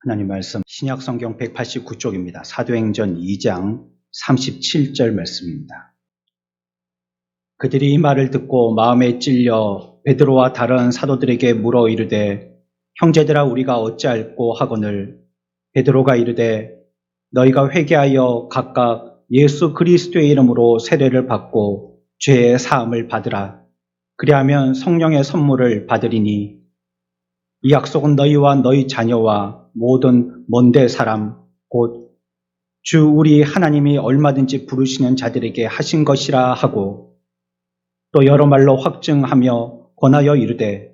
하나님 말씀 신약 성경 189쪽입니다. 사도행전 2장 37절 말씀입니다. 그들이 이 말을 듣고 마음에 찔려 베드로와 다른 사도들에게 물어 이르되 형제들아 우리가 어찌할꼬 하거늘 베드로가 이르되 너희가 회개하여 각각 예수 그리스도의 이름으로 세례를 받고 죄의 사함을 받으라. 그리하면 성령의 선물을 받으리니 이 약속은 너희와 너희 자녀와 모든 먼데 사람 곧 주 우리 하나님이 얼마든지 부르시는 자들에게 하신 것이라 하고 또 여러 말로 확증하며 권하여 이르되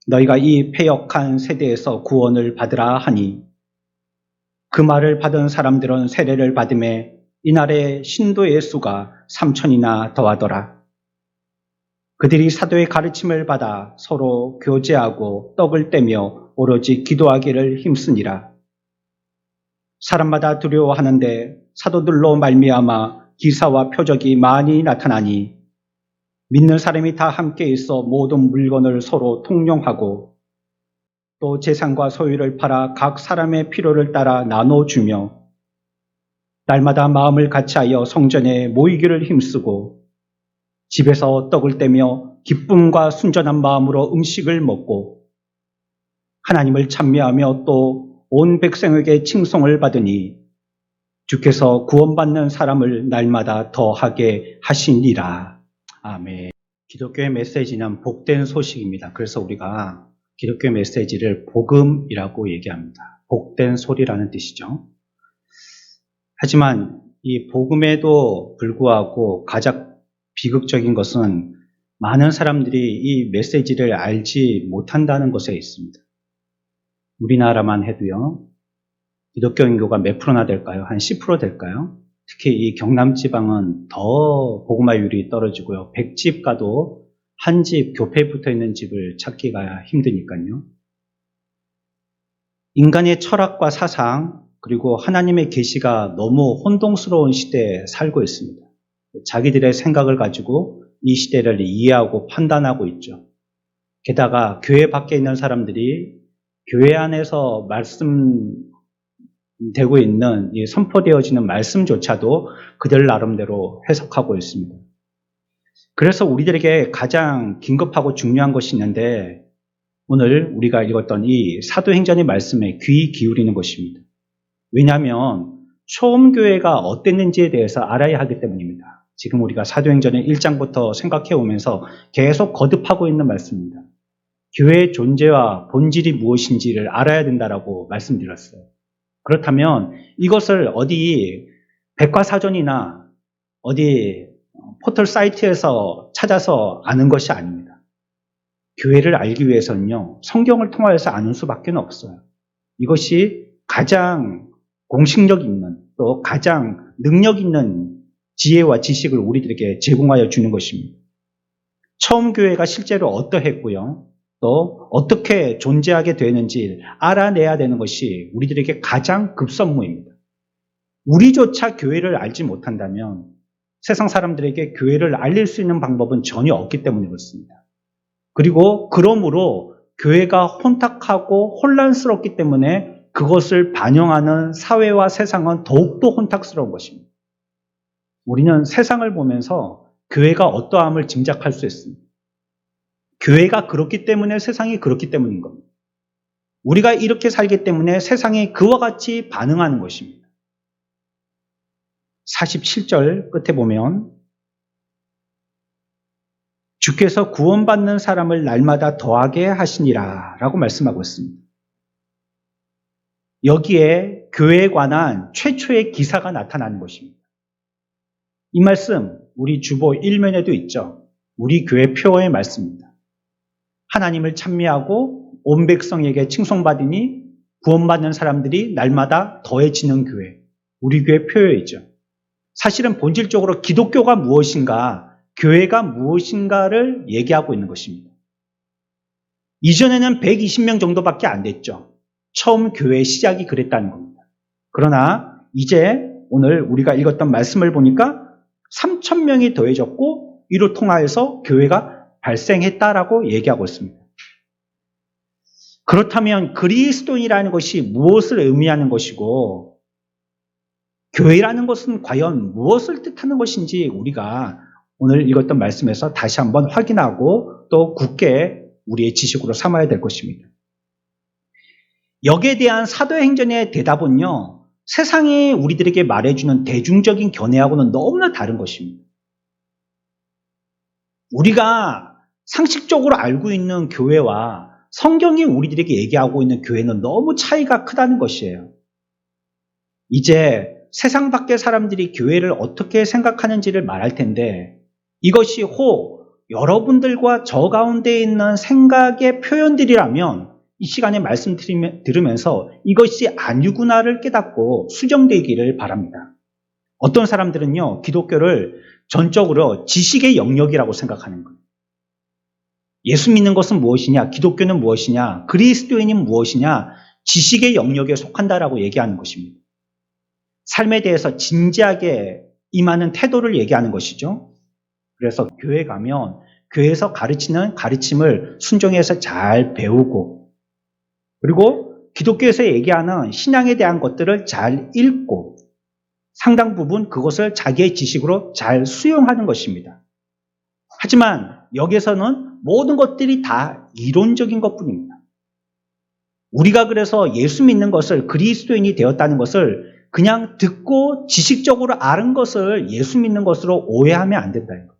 너희가 이 패역한 세대에서 구원을 받으라 하니 그 말을 받은 사람들은 세례를 받음에 이날에 신도의 수가 3,000이나 더하더라. 그들이 사도의 가르침을 받아 서로 교제하고 떡을 떼며 오로지 기도하기를 힘쓰니라. 사람마다 두려워하는데 사도들로 말미암아 기사와 표적이 많이 나타나니 믿는 사람이 다 함께 있어 모든 물건을 서로 통용하고 또 재산과 소유를 팔아 각 사람의 필요를 따라 나눠주며 날마다 마음을 같이하여 성전에 모이기를 힘쓰고 집에서 떡을 떼며 기쁨과 순전한 마음으로 음식을 먹고 하나님을 찬미하며 또 온 백성에게 칭송을 받으니 주께서 구원받는 사람을 날마다 더하게 하시니라. 아멘. 기독교의 메시지는 복된 소식입니다. 그래서 우리가 기독교 메시지를 복음이라고 얘기합니다. 복된 소리라는 뜻이죠. 하지만 이 복음에도 불구하고 가장 비극적인 것은 많은 사람들이 이 메시지를 알지 못한다는 것에 있습니다. 우리나라만 해도요. 기독교 인구가 몇 프로나 될까요? 한 10% 될까요? 특히 이 경남 지방은 더 복음화율이 떨어지고요. 100집 가도 한 집 교회에 붙어 있는 집을 찾기가 힘드니까요. 인간의 철학과 사상 그리고 하나님의 계시가 너무 혼동스러운 시대에 살고 있습니다. 자기들의 생각을 가지고 이 시대를 이해하고 판단하고 있죠. 게다가 교회 밖에 있는 사람들이 교회 안에서 말씀되고 있는 선포되어지는 말씀조차도 그들 나름대로 해석하고 있습니다. 그래서 우리들에게 가장 긴급하고 중요한 것이 있는데 오늘 우리가 읽었던 이 사도행전의 말씀에 귀 기울이는 것입니다. 왜냐하면 처음 교회가 어땠는지에 대해서 알아야 하기 때문입니다. 지금 우리가 사도행전의 1장부터 생각해 오면서 계속 거듭하고 있는 말씀입니다. 교회의 존재와 본질이 무엇인지를 알아야 된다라고 말씀드렸어요. 그렇다면 이것을 어디 백과사전이나 어디 포털 사이트에서 찾아서 아는 것이 아닙니다. 교회를 알기 위해서는요, 성경을 통하여서 아는 수밖에 없어요. 이것이 가장 공식력 있는 또 가장 능력 있는 지혜와 지식을 우리들에게 제공하여 주는 것입니다. 처음 교회가 실제로 어떠했고요. 또 어떻게 존재하게 되는지 알아내야 되는 것이 우리들에게 가장 급선무입니다. 우리조차 교회를 알지 못한다면 세상 사람들에게 교회를 알릴 수 있는 방법은 전혀 없기 때문에 그렇습니다. 그리고 그러므로 교회가 혼탁하고 혼란스럽기 때문에 그것을 반영하는 사회와 세상은 더욱더 혼탁스러운 것입니다. 우리는 세상을 보면서 교회가 어떠함을 짐작할 수 있습니다. 교회가 그렇기 때문에 세상이 그렇기 때문인 겁니다. 우리가 이렇게 살기 때문에 세상이 그와 같이 반응하는 것입니다. 47절 끝에 보면 주께서 구원받는 사람을 날마다 더하게 하시니라 라고 말씀하고 있습니다. 여기에 교회에 관한 최초의 기사가 나타나는 것입니다. 이 말씀 우리 주보 1면에도 있죠. 우리 교회 표어의 말씀입니다. 하나님을 찬미하고 온 백성에게 칭송받으니 구원받는 사람들이 날마다 더해지는 교회. 우리 교회 표어이죠. 사실은 본질적으로 기독교가 무엇인가, 교회가 무엇인가를 얘기하고 있는 것입니다. 이전에는 120명 정도밖에 안 됐죠. 처음 교회의 시작이 그랬다는 겁니다. 그러나 이제 오늘 우리가 읽었던 말씀을 보니까 3,000명이 더해졌고 이로 통하여서 교회가 발생했다라고 얘기하고 있습니다. 그렇다면 그리스도인이라는 것이 무엇을 의미하는 것이고 교회라는 것은 과연 무엇을 뜻하는 것인지 우리가 오늘 읽었던 말씀에서 다시 한번 확인하고 또 굳게 우리의 지식으로 삼아야 될 것입니다. 여기에 대한 사도행전의 대답은요, 세상이 우리들에게 말해주는 대중적인 견해하고는 너무나 다른 것입니다. 우리가 상식적으로 알고 있는 교회와 성경이 우리들에게 얘기하고 있는 교회는 너무 차이가 크다는 것이에요. 이제 세상 밖의 사람들이 교회를 어떻게 생각하는지를 말할 텐데 이것이 혹 여러분들과 저 가운데 있는 생각의 표현들이라면 이 시간에 말씀 들으면서 이것이 아니구나를 깨닫고 수정되기를 바랍니다. 어떤 사람들은요, 기독교를 전적으로 지식의 영역이라고 생각하는 거예요. 예수 믿는 것은 무엇이냐, 기독교는 무엇이냐, 그리스도인은 무엇이냐, 지식의 영역에 속한다라고 얘기하는 것입니다. 삶에 대해서 진지하게 임하는 태도를 얘기하는 것이죠. 그래서 교회 가면 교회에서 가르치는 가르침을 순종해서 잘 배우고 그리고 기독교에서 얘기하는 신앙에 대한 것들을 잘 읽고 상당 부분 그것을 자기의 지식으로 잘 수용하는 것입니다. 하지만 여기서는 모든 것들이 다 이론적인 것뿐입니다. 우리가 그래서 예수 믿는 것을 그리스도인이 되었다는 것을 그냥 듣고 지식적으로 아는 것을 예수 믿는 것으로 오해하면 안 된다는 거예요.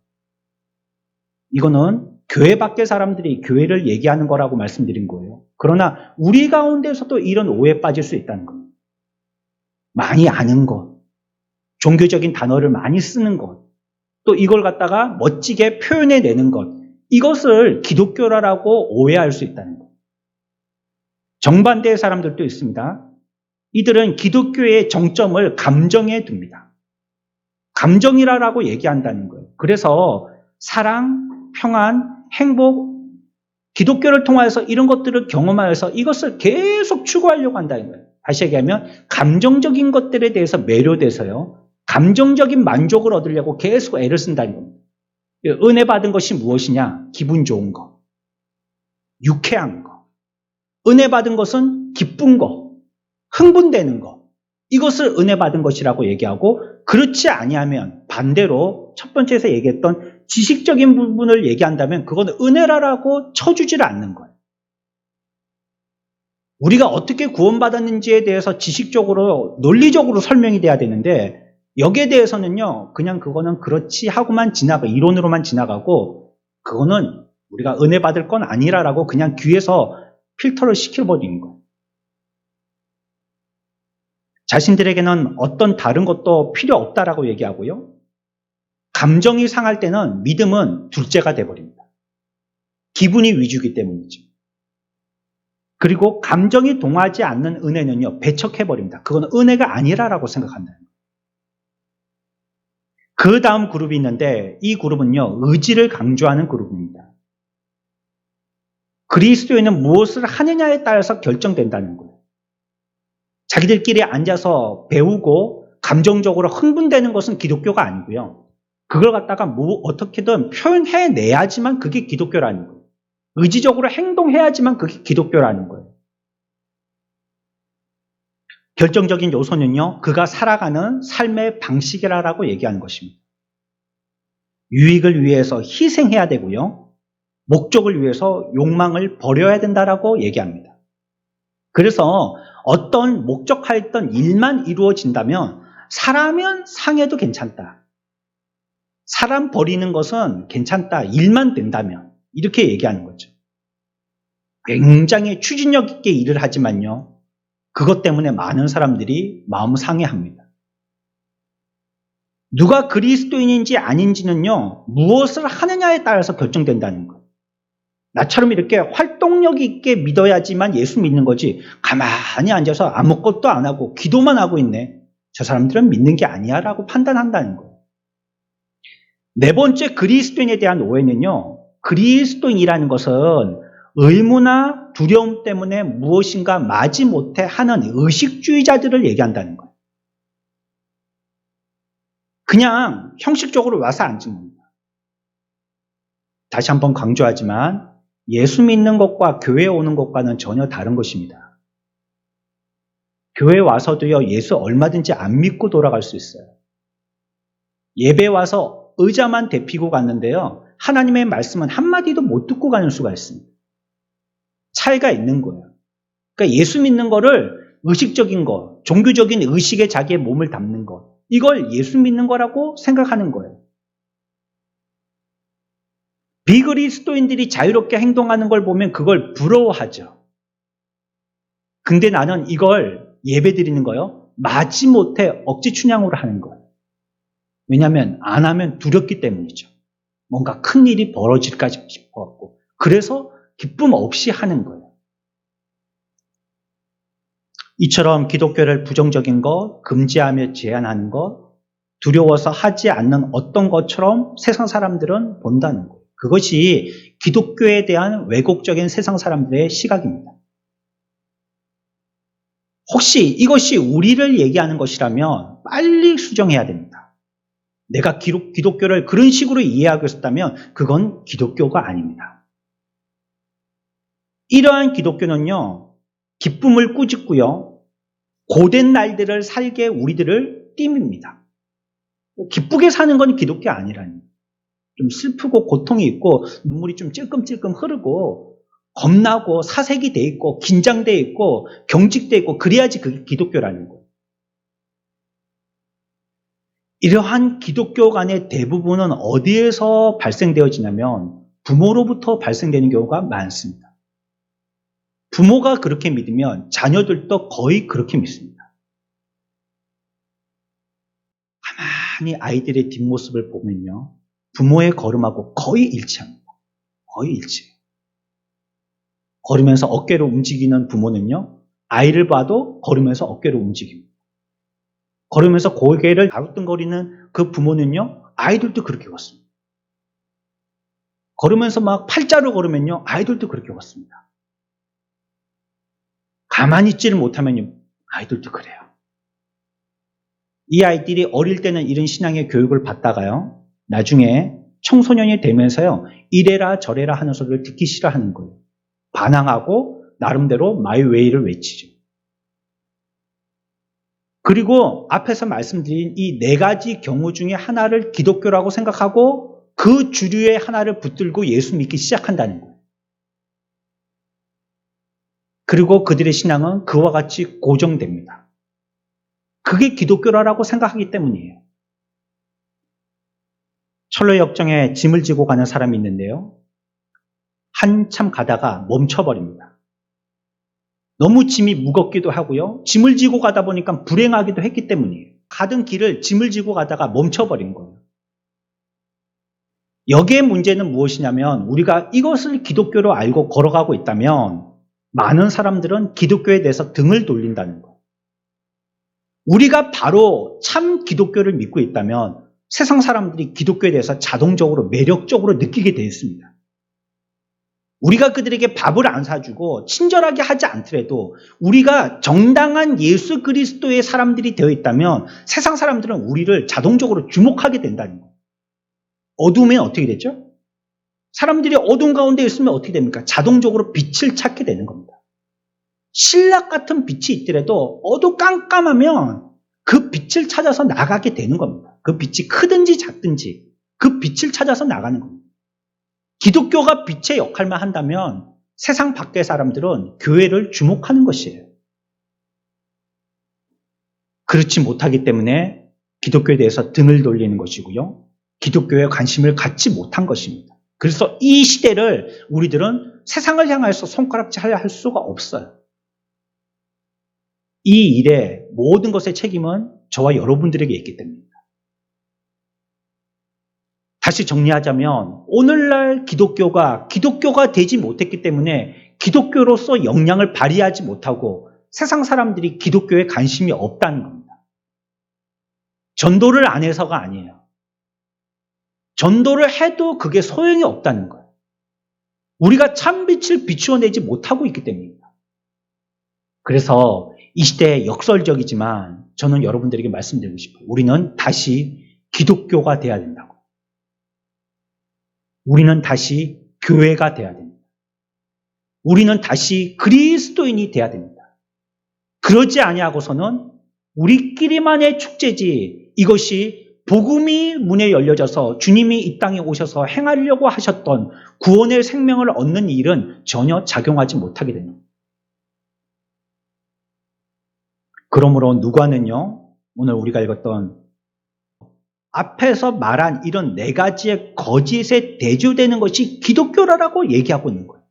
이거는 교회 밖의 사람들이 교회를 얘기하는 거라고 말씀드린 거예요. 그러나 우리 가운데서도 이런 오해에 빠질 수 있다는 거예요. 많이 아는 것, 종교적인 단어를 많이 쓰는 것, 또 이걸 갖다가 멋지게 표현해내는 것, 이것을 기독교라고 오해할 수 있다는 거예요. 정반대의 사람들도 있습니다. 이들은 기독교의 정점을 감정에 둡니다. 감정이라고 얘기한다는 거예요. 그래서 사랑, 평안, 행복, 기독교를 통해서 이런 것들을 경험하여서 이것을 계속 추구하려고 한다는 거예요. 다시 얘기하면 감정적인 것들에 대해서 매료돼서요. 감정적인 만족을 얻으려고 계속 애를 쓴다는 겁니다. 은혜 받은 것이 무엇이냐? 기분 좋은 거, 유쾌한 거. 은혜 받은 것은 기쁜 거, 흥분되는 거. 이것을 은혜 받은 것이라고 얘기하고 그렇지 아니하면 반대로 첫 번째에서 얘기했던 지식적인 부분을 얘기한다면 그건 은혜라고 쳐주지를 않는 거예요. 우리가 어떻게 구원받았는지에 대해서 지식적으로 논리적으로 설명이 돼야 되는데 여기에 대해서는요, 그냥 그거는 그렇지 하고만 지나가, 이론으로만 지나가고 그거는 우리가 은혜 받을 건 아니라라고 그냥 귀에서 필터를 시켜버리는 거예요. 자신들에게는 어떤 다른 것도 필요 없다라고 얘기하고요. 감정이 상할 때는 믿음은 둘째가 돼버립니다. 기분이 위주이기 때문이죠. 그리고 감정이 동하지 않는 은혜는요, 배척해버립니다. 그건 은혜가 아니라라고 생각한다는 거예요. 그 다음 그룹이 있는데 이 그룹은요, 의지를 강조하는 그룹입니다. 그리스도인은 무엇을 하느냐에 따라서 결정된다는 거예요. 자기들끼리 앉아서 배우고 감정적으로 흥분되는 것은 기독교가 아니고요. 그걸 갖다가 어떻게든 표현해내야지만 그게 기독교라는 거예요. 의지적으로 행동해야지만 그게 기독교라는 거예요. 결정적인 요소는요, 그가 살아가는 삶의 방식이라고 얘기하는 것입니다. 유익을 위해서 희생해야 되고요. 목적을 위해서 욕망을 버려야 된다라고 얘기합니다. 그래서 어떤 목적하였던 일만 이루어진다면 사람은 상해도 괜찮다. 사람 버리는 것은 괜찮다. 일만 된다면 이렇게 얘기하는 거죠. 굉장히 추진력 있게 일을 하지만요. 그것 때문에 많은 사람들이 마음 상해합니다. 누가 그리스도인인지 아닌지는요. 무엇을 하느냐에 따라서 결정된다는 거예요. 나처럼 이렇게 활동력 있게 믿어야지만 예수 믿는 거지 가만히 앉아서 아무것도 안 하고 기도만 하고 있네. 저 사람들은 믿는 게 아니야 라고 판단한다는 거예요. 네 번째 그리스도인에 대한 오해는요. 그리스도인이라는 것은 의무나 두려움 때문에 무엇인가 마지못해 하는 의식주의자들을 얘기한다는 거예요. 그냥 형식적으로 와서 앉은 겁니다. 다시 한번 강조하지만 예수 믿는 것과 교회에 오는 것과는 전혀 다른 것입니다. 교회 와서도요, 예수 얼마든지 안 믿고 돌아갈 수 있어요. 예배 와서 의자만 대피고 갔는데요, 하나님의 말씀은 한마디도 못 듣고 가는 수가 있습니다. 차이가 있는 거예요. 그러니까 예수 믿는 거를 의식적인 것, 종교적인 의식에 자기의 몸을 담는 것, 이걸 예수 믿는 거라고 생각하는 거예요. 비그리스도인들이 자유롭게 행동하는 걸 보면 그걸 부러워하죠. 근데 나는 이걸 예배드리는 거요, 마지못해 억지 춘향으로 하는 거예요. 왜냐하면 안 하면 두렵기 때문이죠. 뭔가 큰 일이 벌어질까 싶어갖고. 그래서 기쁨 없이 하는 거예요. 이처럼 기독교를 부정적인 것, 금지하며 제한하는 것, 두려워서 하지 않는 어떤 것처럼 세상 사람들은 본다는 거예요. 그것이 기독교에 대한 왜곡적인 세상 사람들의 시각입니다. 혹시 이것이 우리를 얘기하는 것이라면 빨리 수정해야 됩니다. 내가 기독교를 그런 식으로 이해하고 있었다면 그건 기독교가 아닙니다. 이러한 기독교는요, 기쁨을 꾸짖고요, 고된 날들을 살게 우리들을 띠밉니다. 기쁘게 사는 건 기독교 아니라니. 좀 슬프고 고통이 있고 눈물이 좀 찔끔찔끔 흐르고 겁나고 사색이 돼 있고 긴장돼 있고 경직돼 있고 그래야지 그게 기독교라는 거예요. 이러한 기독교 간의 대부분은 어디에서 발생되어지냐면 부모로부터 발생되는 경우가 많습니다. 부모가 그렇게 믿으면 자녀들도 거의 그렇게 믿습니다. 가만히 아이들의 뒷모습을 보면요, 부모의 걸음하고 거의 일치합니다. 거의 일치해요. 걸으면서 어깨로 움직이는 부모는요, 아이를 봐도 걸으면서 어깨로 움직입니다. 걸으면서 고개를 갸우뚱거리는 그 부모는요, 아이들도 그렇게 걷습니다. 걸으면서 막 팔자로 걸으면요, 아이들도 그렇게 걷습니다. 가만히 있지를 못하면요, 아이들도 그래요. 이 아이들이 어릴 때는 이런 신앙의 교육을 받다가요, 나중에 청소년이 되면서요, 이래라 저래라 하는 소리를 듣기 싫어하는 거예요. 반항하고 나름대로 마이 웨이를 외치죠. 그리고 앞에서 말씀드린 이 네 가지 경우 중에 하나를 기독교라고 생각하고 그 주류의 하나를 붙들고 예수 믿기 시작한다는 거예요. 그리고 그들의 신앙은 그와 같이 고정됩니다. 그게 기독교라고 생각하기 때문이에요. 철로 역정에 짐을 지고 가는 사람이 있는데요, 한참 가다가 멈춰버립니다. 너무 짐이 무겁기도 하고요, 짐을 지고 가다 보니까 불행하기도 했기 때문이에요. 가던 길을 짐을 지고 가다가 멈춰버린 거예요. 여기에 문제는 무엇이냐면, 우리가 이것을 기독교로 알고 걸어가고 있다면 많은 사람들은 기독교에 대해서 등을 돌린다는 거예요. 우리가 바로 참 기독교를 믿고 있다면 세상 사람들이 기독교에 대해서 자동적으로 매력적으로 느끼게 되어 있습니다. 우리가 그들에게 밥을 안 사주고 친절하게 하지 않더라도 우리가 정당한 예수 그리스도의 사람들이 되어 있다면 세상 사람들은 우리를 자동적으로 주목하게 된다는 거예요. 어두우면 어떻게 되죠? 사람들이 어두운 가운데 있으면 어떻게 됩니까? 자동적으로 빛을 찾게 되는 겁니다. 신락 같은 빛이 있더라도 어두깜깜하면 그 빛을 찾아서 나가게 되는 겁니다. 그 빛이 크든지 작든지 그 빛을 찾아서 나가는 겁니다. 기독교가 빛의 역할만 한다면 세상 밖의 사람들은 교회를 주목하는 것이에요. 그렇지 못하기 때문에 기독교에 대해서 등을 돌리는 것이고요, 기독교에 관심을 갖지 못한 것입니다. 그래서 이 시대를 우리들은 세상을 향해서 손가락질하려 할 수가 없어요. 이 일의 모든 것의 책임은 저와 여러분들에게 있기 때문입니다. 다시 정리하자면 오늘날 기독교가 되지 못했기 때문에 기독교로서 영향을 발휘하지 못하고 세상 사람들이 기독교에 관심이 없다는 겁니다. 전도를 안 해서가 아니에요. 전도를 해도 그게 소용이 없다는 거예요. 우리가 참빛을 비추어내지 못하고 있기 때문입니다. 그래서 이 시대에 역설적이지만 저는 여러분들에게 말씀드리고 싶어요. 우리는 다시 기독교가 돼야 된다고. 우리는 다시 교회가 돼야 됩니다. 우리는 다시 그리스도인이 돼야 됩니다. 그러지 아니하고서는 우리끼리만의 축제지, 이것이 복음이 문에 열려져서 주님이 이 땅에 오셔서 행하려고 하셨던 구원의 생명을 얻는 일은 전혀 작용하지 못하게 됩니다. 그러므로 누가는요, 오늘 우리가 읽었던 앞에서 말한 이런 네 가지의 거짓에 대조되는 것이 기독교라고 얘기하고 있는 거예요.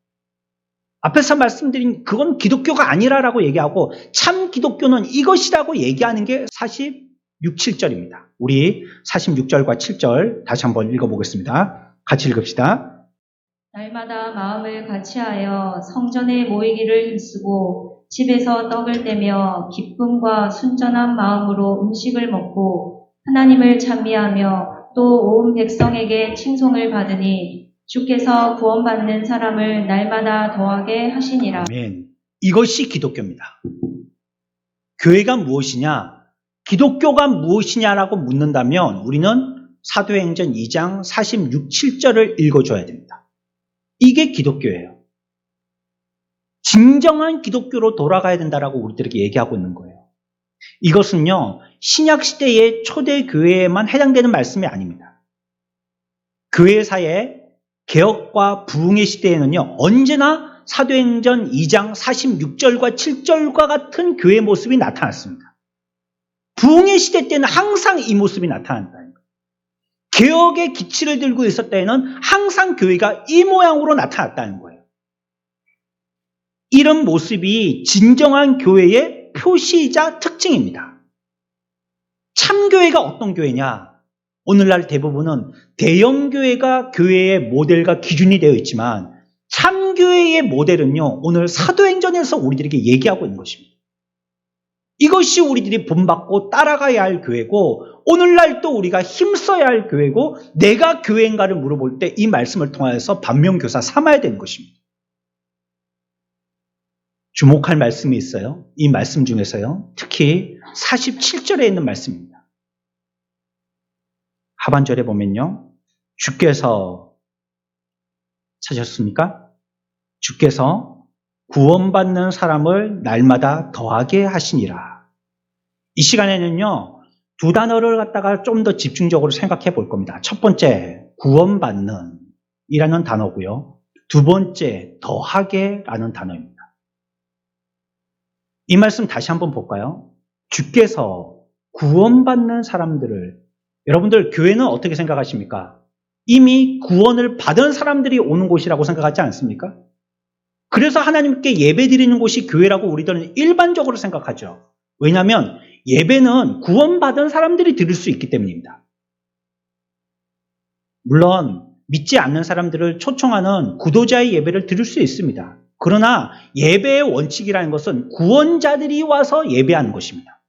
앞에서 말씀드린 그건 기독교가 아니라라고 얘기하고 참 기독교는 이것이라고 얘기하는 게 46, 7절입니다. 우리 46절과 7절 다시 한번 읽어보겠습니다. 같이 읽읍시다. 날마다 마음을 같이하여 성전에 모이기를 힘쓰고 집에서 떡을 떼며 기쁨과 순전한 마음으로 음식을 먹고 하나님을 찬미하며 또 온 백성에게 칭송을 받으니 주께서 구원받는 사람을 날마다 더하게 하시니라. 아멘. 이것이 기독교입니다. 교회가 무엇이냐? 기독교가 무엇이냐라고 묻는다면 우리는 사도행전 2장 46, 7절을 읽어줘야 됩니다. 이게 기독교예요. 진정한 기독교로 돌아가야 된다라고 우리들에게 얘기하고 있는 거예요. 이것은요, 신약시대의 초대교회에만 해당되는 말씀이 아닙니다. 교회사의 개혁과 부흥의 시대에는요, 언제나 사도행전 2장 46절과 7절과 같은 교회 모습이 나타났습니다. 부흥의 시대 때는 항상 이 모습이 나타난다는 거예요. 개혁의 기치를 들고 있을 때에는 항상 교회가 이 모양으로 나타났다는 거예요. 이런 모습이 진정한 교회의 표시이자 특징입니다. 참교회가 어떤 교회냐? 오늘날 대부분은 대형교회가 교회의 모델과 기준이 되어 있지만 참교회의 모델은요, 오늘 사도행전에서 우리들에게 얘기하고 있는 것입니다. 이것이 우리들이 본받고 따라가야 할 교회고 오늘날 또 우리가 힘써야 할 교회고 내가 교회인가를 물어볼 때 이 말씀을 통하여서 반면교사 삼아야 되는 것입니다. 주목할 말씀이 있어요. 이 말씀 중에서요. 특히 47절에 있는 말씀입니다. 하반절에 보면요. 주께서 찾으셨습니까? 주께서 구원받는 사람을 날마다 더하게 하시니라. 이 시간에는요. 두 단어를 갖다가 좀 더 집중적으로 생각해 볼 겁니다. 첫 번째, 구원받는 이라는 단어고요. 두 번째, 더하게 라는 단어입니다. 이 말씀 다시 한번 볼까요? 주께서 구원받는 사람들을, 여러분들 교회는 어떻게 생각하십니까? 이미 구원을 받은 사람들이 오는 곳이라고 생각하지 않습니까? 그래서 하나님께 예배 드리는 곳이 교회라고 우리들은 일반적으로 생각하죠. 왜냐하면 예배는 구원받은 사람들이 드릴 수 있기 때문입니다. 물론 믿지 않는 사람들을 초청하는 구도자의 예배를 드릴 수 있습니다. 그러나 예배의 원칙이라는 것은 구원자들이 와서 예배하는 것입니다.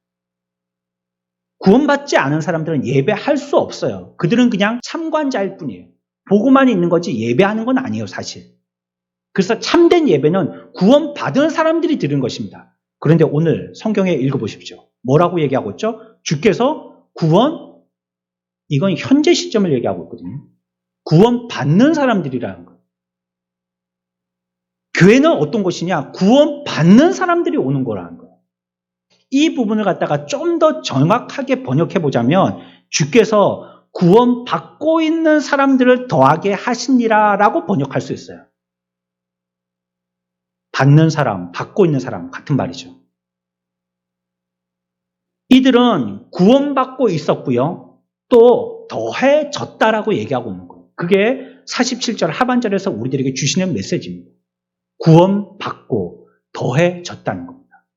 구원받지 않은 사람들은 예배할 수 없어요. 그들은 그냥 참관자일 뿐이에요. 보고만 있는 거지 예배하는 건 아니에요, 사실. 그래서 참된 예배는 구원받은 사람들이 드리는 것입니다. 그런데 오늘 성경에 읽어보십시오. 뭐라고 얘기하고 있죠? 주께서 구원, 이건 현재 시점을 얘기하고 있거든요. 구원받는 사람들이라는 거예요. 교회는 어떤 곳이냐? 구원받는 사람들이 오는 거라는 거예요. 이 부분을 갖다가 좀 더 정확하게 번역해 보자면 주께서 구원받고 있는 사람들을 더하게 하시니라 라고 번역할 수 있어요. 받는 사람, 받고 있는 사람 같은 말이죠. 이들은 구원받고 있었고요. 또 더해졌다라고 얘기하고 있는 거예요. 그게 47절 하반절에서 우리들에게 주시는 메시지입니다. 구원받고 더해졌다는 겁니다.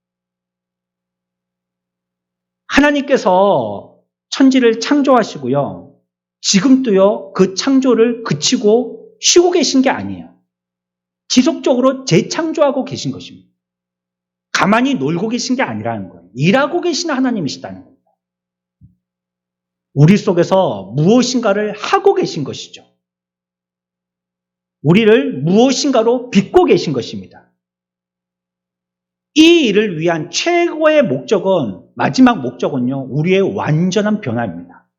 하나님께서 천지를 창조하시고요. 지금도요, 그 창조를 그치고 쉬고 계신 게 아니에요. 지속적으로 재창조하고 계신 것입니다. 가만히 놀고 계신 게 아니라는 거예요. 일하고 계시는 하나님이시다는 겁니다. 우리 속에서 무엇인가를 하고 계신 것이죠. 우리를 무엇인가로 빚고 계신 것입니다. 이 일을 위한 최고의 목적은, 마지막 목적은요, 우리의 완전한 변화입니다.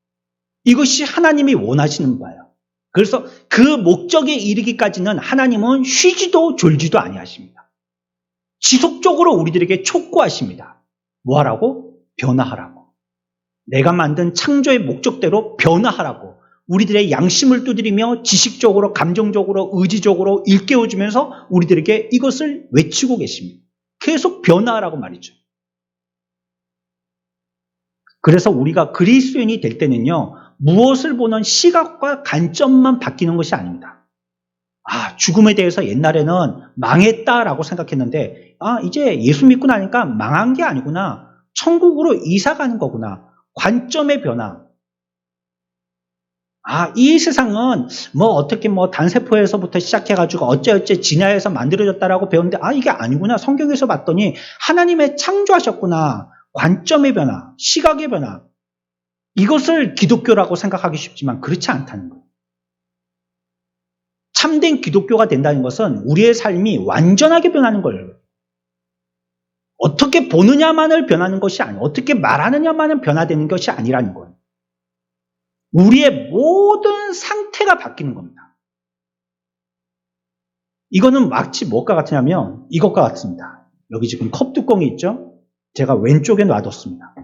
이것이 하나님이 원하시는 바예요. 그래서 그 목적에 이르기까지는 하나님은 쉬지도 졸지도 아니하십니다. 지속적으로 우리들에게 촉구하십니다. 뭐 하라고? 변화하라고. 내가 만든 창조의 목적대로 변화하라고. 우리들의 양심을 두드리며 지식적으로, 감정적으로, 의지적으로 일깨워주면서 우리들에게 이것을 외치고 계십니다. 계속 변화하라고 말이죠. 그래서 우리가 그리스도인이 될 때는요, 무엇을 보는 시각과 관점만 바뀌는 것이 아닙니다. 죽음에 대해서 옛날에는 망했다라고 생각했는데, 이제 예수 믿고 나니까 망한 게 아니구나. 천국으로 이사 가는 거구나. 관점의 변화. 이 세상은 어떻게 단세포에서부터 시작해가지고 어째어째 진야에서 만들어졌다라고 배웠는데, 이게 아니구나. 성경에서 봤더니 하나님의 창조하셨구나. 관점의 변화, 시각의 변화. 이것을 기독교라고 생각하기 쉽지만 그렇지 않다는 거예요. 참된 기독교가 된다는 것은 우리의 삶이 완전하게 변하는 거예요. 어떻게 보느냐만을 변하는 것이 아니에요. 어떻게 말하느냐만은 변화되는 것이 아니라는 거예요. 우리의 모든 상태가 바뀌는 겁니다. 이거는 마치 무엇과 같으냐면 이것과 같습니다. 여기 지금 컵 뚜껑이 있죠? 제가 왼쪽에 놔뒀습니다.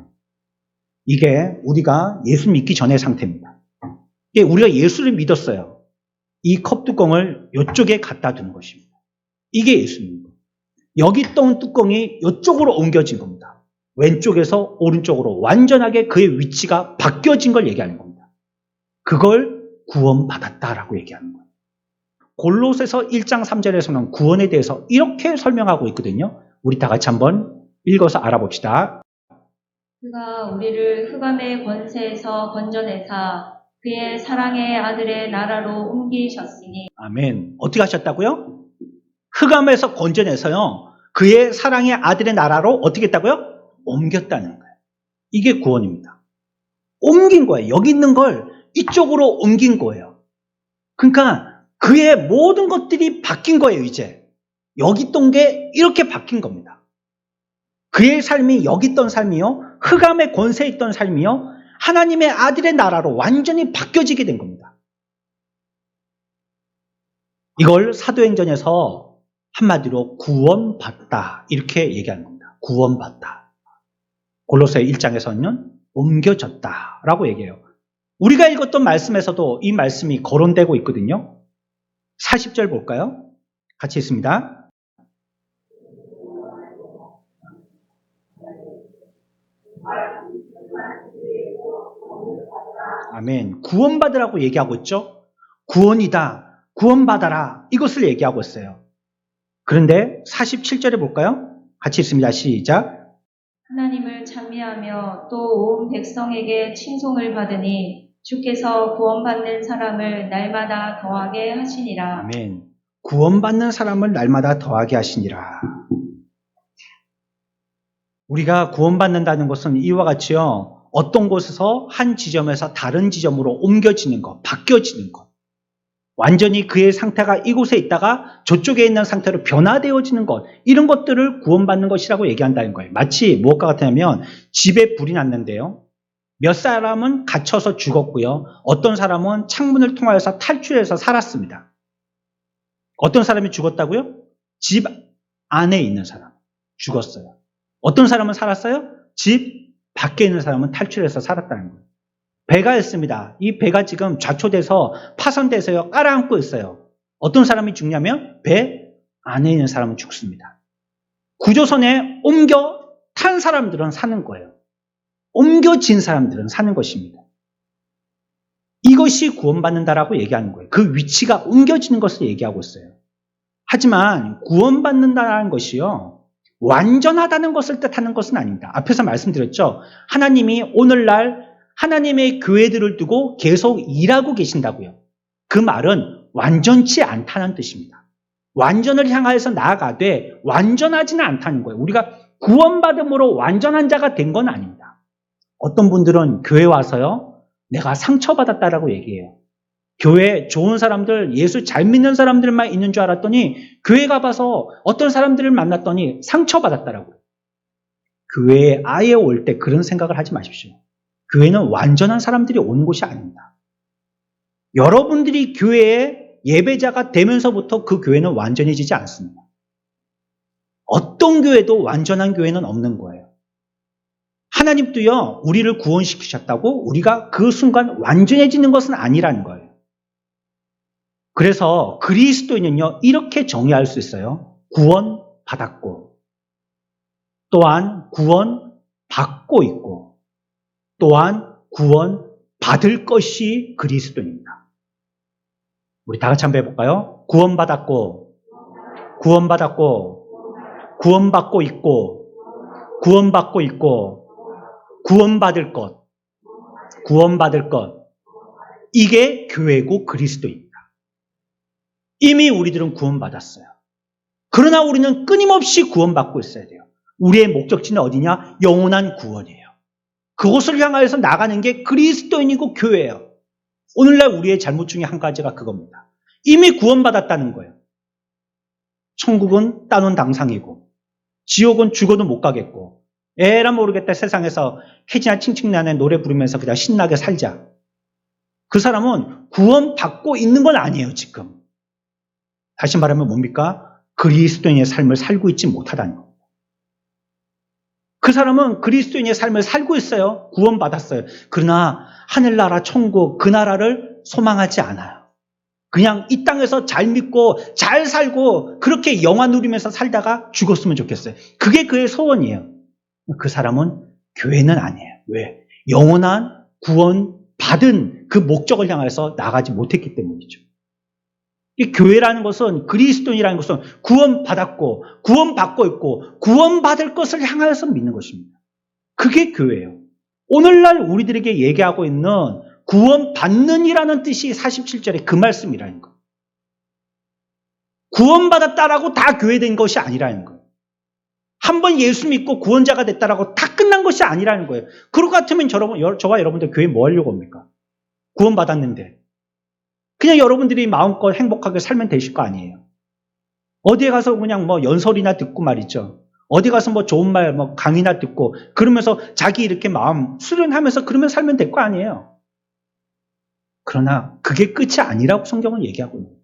이게 우리가 예수 믿기 전의 상태입니다. 이게 우리가 예수를 믿었어요. 이 컵 뚜껑을 이쪽에 갖다 두는 것입니다. 이게 예수입니다. 여기 있던 뚜껑이 이쪽으로 옮겨진 겁니다. 왼쪽에서 오른쪽으로 완전하게 그의 위치가 바뀌어진 걸 얘기하는 겁니다. 그걸 구원받았다라고 얘기하는 거예요. 골로새서 1장 3절에서는 구원에 대해서 이렇게 설명하고 있거든요. 우리 다 같이 한번 읽어서 알아봅시다. 그가 우리를 흑암의 권세에서 건져내사 그의 사랑의 아들의 나라로 옮기셨으니. 아멘. 어떻게 하셨다고요? 흑암에서 건져내서요. 그의 사랑의 아들의 나라로 어떻게 했다고요? 옮겼다는 거예요. 이게 구원입니다. 옮긴 거예요. 여기 있는 걸 이쪽으로 옮긴 거예요. 그러니까 그의 모든 것들이 바뀐 거예요. 이제 여기 있던 게 이렇게 바뀐 겁니다. 그의 삶이 여기 있던 삶이요, 흑암의 권세에 있던 삶이요, 하나님의 아들의 나라로 완전히 바뀌어지게 된 겁니다. 이걸 사도행전에서 한마디로 구원받다 이렇게 얘기하는 겁니다. 구원받다. 골로새 1장에서는 옮겨졌다라고 얘기해요. 우리가 읽었던 말씀에서도 이 말씀이 거론되고 있거든요. 40절 볼까요? 같이 읽습니다. 아멘. 구원받으라고 얘기하고 있죠. 구원이다. 구원받아라. 이것을 얘기하고 있어요. 그런데 47절에 볼까요? 같이 읽습니다. 시작. 하나님을 찬미하며 또 온 백성에게 칭송을 받으니 주께서 구원받는 사람을 날마다 더하게 하시니라. 아멘. 구원받는 사람을 날마다 더하게 하시니라. 우리가 구원받는다는 것은 이와 같이요. 어떤 곳에서 한 지점에서 다른 지점으로 옮겨지는 것, 바뀌어지는 것. 완전히 그의 상태가 이곳에 있다가 저쪽에 있는 상태로 변화되어지는 것. 이런 것들을 구원받는 것이라고 얘기한다는 거예요. 마치 무엇과 같으냐면 집에 불이 났는데요. 몇 사람은 갇혀서 죽었고요. 어떤 사람은 창문을 통하여서 탈출해서 살았습니다. 어떤 사람이 죽었다고요? 집 안에 있는 사람 죽었어요. 어떤 사람은 살았어요? 집 밖에 있는 사람은 탈출해서 살았다는 거예요. 배가 있습니다. 이 배가 지금 좌초돼서 파손돼서요, 깔아앉고 있어요. 어떤 사람이 죽냐면 배 안에 있는 사람은 죽습니다. 구조선에 옮겨 탄 사람들은 사는 거예요. 옮겨진 사람들은 사는 것입니다. 이것이 구원받는다라고 얘기하는 거예요. 그 위치가 옮겨지는 것을 얘기하고 있어요. 하지만 구원받는다는 것이요, 완전하다는 것을 뜻하는 것은 아닙니다. 앞에서 말씀드렸죠. 하나님이 오늘날 하나님의 교회들을 두고 계속 일하고 계신다고요. 그 말은 완전치 않다는 뜻입니다. 완전을 향하여서 나아가되 완전하지는 않다는 거예요. 우리가 구원받음으로 완전한 자가 된 건 아닙니다. 어떤 분들은 교회 와서요, 내가 상처받았다라고 얘기해요. 교회 좋은 사람들, 예수 잘 믿는 사람들만 있는 줄 알았더니 교회 가봐서 어떤 사람들을 만났더니 상처받았다라고요. 교회에 아예 올 때 그런 생각을 하지 마십시오. 교회는 완전한 사람들이 오는 곳이 아닙니다. 여러분들이 교회에 예배자가 되면서부터 그 교회는 완전해지지 않습니다. 어떤 교회도 완전한 교회는 없는 거예요. 하나님도요, 우리를 구원시키셨다고 우리가 그 순간 완전해지는 것은 아니라는 거예요. 그래서 그리스도인은요, 이렇게 정의할 수 있어요. 구원받았고, 또한 구원받고 있고, 또한 구원받을 것이 그리스도입니다. 우리 다 같이 한번 해볼까요? 구원받았고, 구원받았고, 구원받고 있고, 구원받고 있고, 구원받을 것, 구원받을 것. 이게 교회고 그리스도입니다. 이미 우리들은 구원받았어요. 그러나 우리는 끊임없이 구원받고 있어야 돼요. 우리의 목적지는 어디냐? 영원한 구원이에요. 그곳을 향하여서 나가는 게 그리스도인이고 교회예요. 오늘날 우리의 잘못 중에 한 가지가 그겁니다. 이미 구원받았다는 거예요. 천국은 따놓은 당상이고 지옥은 죽어도 못 가겠고 에라 모르겠다 세상에서 해지나 칭칭나는 노래 부르면서 그냥 신나게 살자. 그 사람은 구원받고 있는 건 아니에요, 지금. 다시 말하면 뭡니까? 그리스도인의 삶을 살고 있지 못하다는 겁니다. 그 사람은 그리스도인의 삶을 살고 있어요. 구원받았어요. 그러나 하늘나라 천국 그 나라를 소망하지 않아요. 그냥 이 땅에서 잘 믿고 잘 살고 그렇게 영화 누리면서 살다가 죽었으면 좋겠어요. 그게 그의 소원이에요. 그 사람은 교회는 아니에요. 왜? 영원한 구원받은 그 목적을 향해서 나가지 못했기 때문이죠. 이 교회라는 것은 그리스도인이라는 것은 구원받았고 구원받고 있고 구원받을 것을 향하여서 믿는 것입니다. 그게 교회예요. 오늘날 우리들에게 얘기하고 있는 구원받는이라는 뜻이 47절에 그 말씀이라는 거예요. 구원받았다라고 다 교회된 것이 아니라는 거예요. 한번 예수 믿고 구원자가 됐다라고 다 끝난 것이 아니라는 거예요. 그럴 것 같으면 저와 여러분들 교회 뭐 하려고 합니까? 구원받았는데. 그냥 여러분들이 마음껏 행복하게 살면 되실 거 아니에요. 어디에 가서 그냥 뭐 연설이나 듣고 말이죠. 어디 가서 뭐 좋은 말, 뭐 강의나 듣고 그러면서 자기 이렇게 마음 수련하면서 그러면 살면 될 거 아니에요. 그러나 그게 끝이 아니라고 성경은 얘기하고 있는 거예요.